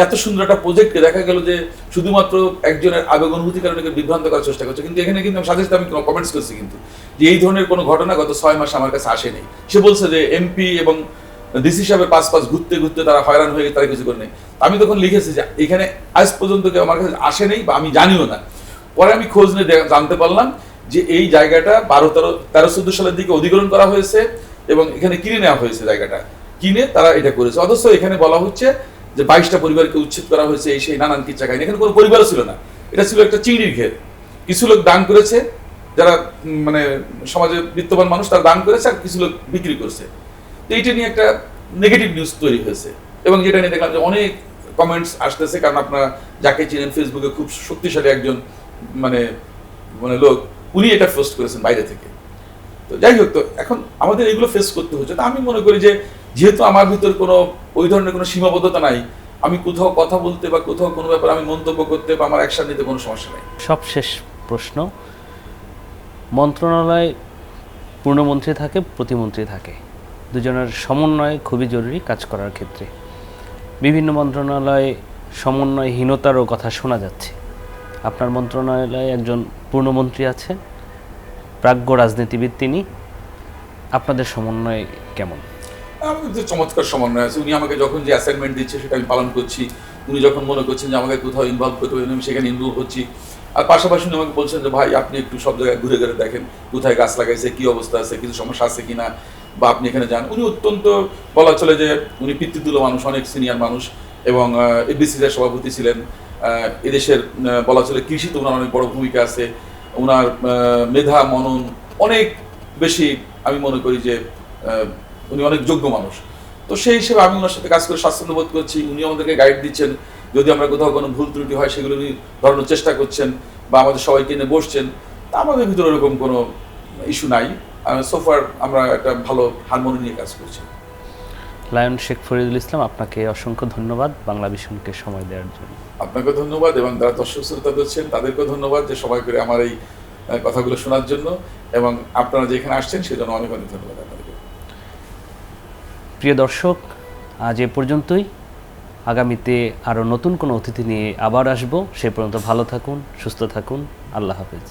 এত সুন্দর একটা প্রজেক্টকে দেখা গেল যে শুধুমাত্র একজনের আবেগ অনুভূতির কারণে বিভ্রান্ত করার চেষ্টা করছে। কিন্তু এখানে কিন্তু সাথে সাথে আমি কমেন্টস করছি কিন্তু যে এই ধরনের কোনো ঘটনা গত 6 মাস আমার কাছে আসেনি। সে বলছে যে এমপি এবং ডিসি সাহেবের পাশ ঘুরতে ঘুরতে তারা হয়রান হয়ে তারা কিছু করে নেই। আমি তখন লিখেছি যে এখানে আজ পর্যন্ত কেউ আমার কাছে আসেনি, বা আমি জানিও না। পরে আমি খোঁজ নিয়ে জানতে পারলাম যে এই জায়গাটা 13-14 সালের দিকে অধিগ্রহণ করা হয়েছে, এবং এখানে কিনে নেওয়া হয়েছে, জায়গাটা কিনে তারা এটা করেছে। অথচ এখানে বলা হচ্ছে যে 22টা পরিবারকে উচ্ছেদ করা হয়েছে, এই সেই নানান কিচ্ছা কাহিনী। এখানে কোনো পরিবারও ছিল না, এটা ছিল একটা চিংড়ির ঘের। কিছু লোক দান করেছে, যারা মানে সমাজে বিত্তবান মানুষ, তারা দান করেছে, আর কিছু লোক বিক্রি করছে। তো এইটা নিয়ে একটা নেগেটিভ নিউজ তৈরি হয়েছে, এবং যেটা নিয়ে দেখলাম যে অনেক কমেন্টস আসতেছে, কারণ আপনারা যাকে চিনেন ফেসবুকে খুব শক্তিশালী একজন মানে মানে লোক, উনি এটা পোস্ট করেছেন বাইরে থেকে। তো যাই হোক, তো এখন আমাদের এগুলো ফেস করতে হচ্ছে। তো আমি মনে করি যে যেহেতু আমার ভিতর কোনো ওই ধরনের কোনো সীমাবদ্ধতা নাই, আমি কোথাও কথা বলতে বা কোথাও কোনো ব্যাপারে আমি মন্তব্য করতে বা আমার অ্যাকশন নিতে কোনো সমস্যা নেই। সবশেষ প্রশ্ন, মন্ত্রণালয় পূর্ণমন্ত্রী থাকে, প্রতিমন্ত্রী থাকে, দুজনের সমন্বয় খুবই জরুরি কাজ করার ক্ষেত্রে। বিভিন্ন মন্ত্রণালয়ে সমন্বয়হীনতারও কথা শোনা যাচ্ছে। আপনার মন্ত্রণালয়ে একজন পূর্ণমন্ত্রী আছেন, প্রাজ্ঞ রাজনীতিবিদ তিনি, আপনাদের সমন্বয় কেমন? আমাদের যে চমৎকার সমন্বয় আছে, উনি আমাকে যখন যে অ্যাসাইনমেন্ট দিচ্ছে সেটা আমি পালন করছি, উনি যখন মনে করছেন যে আমাকে কোথাও ইনভলভ করতে হবে আমি সেখানে ইনভলভ হচ্ছি। আর পাশাপাশি উনি আমাকে বলছেন যে ভাই আপনি একটু সব জায়গায় ঘুরে ঘুরে দেখেন কোথায় গাছ লাগাইছে, কি অবস্থা আছে, কিছু সমস্যা আছে কিনা, বা আপনি এখানে যান। উনি অত্যন্ত বলা চলে যে উনি পিতৃতুল্য মানুষ, অনেক সিনিয়র মানুষ, এবং এবিসির সভাপতি ছিলেন। এদেশের বলা চলে কৃষিতে ওনার অনেক বড় ভূমিকা আছে, ওনার মেধা মনন অনেক বেশি। আমি মনে করি যে উনি অনেক যোগ্য মানুষ। তো সেই হিসেবে আমি ওনার সাথে কাজ করে স্বাচ্ছন্দ্য বোধ করছি। উনি আমাদেরকে গাইড দিচ্ছেন, যদি আমরা কোথাও কোনো ভুল ত্রুটি হয় সেগুলো উনি ধরানোর চেষ্টা করছেন বা আমাদের সবাইকে এনে বসছেন। তা আমাদের ভিতরে এরকম কোনো ইস্যু নাই। সোফার আমরা একটা ভালো হারমোনি নিয়ে কাজ করছি। লায়ন শেখ ফরিদুল ইসলাম, আপনাকে অসংখ্য ধন্যবাদ বাংলা ভিশনকে সময় দেওয়ার জন্য। আপনাকে ধন্যবাদ, এবং যারা দর্শক শ্রোতা দিচ্ছেন তাদেরকেও ধন্যবাদ যে সময় করে আমার এই কথাগুলো শোনার জন্য, এবং আপনারা যেখানে আসছেন সেজন্য অনেক অনেক ধন্যবাদ আপনাদেরকে। প্রিয় দর্শক, আজ এ পর্যন্তই। আগামীতে আরও নতুন কোনো অতিথি নিয়ে আবার আসবো। সে পর্যন্ত ভালো থাকুন, সুস্থ থাকুন। আল্লাহ হাফেজ।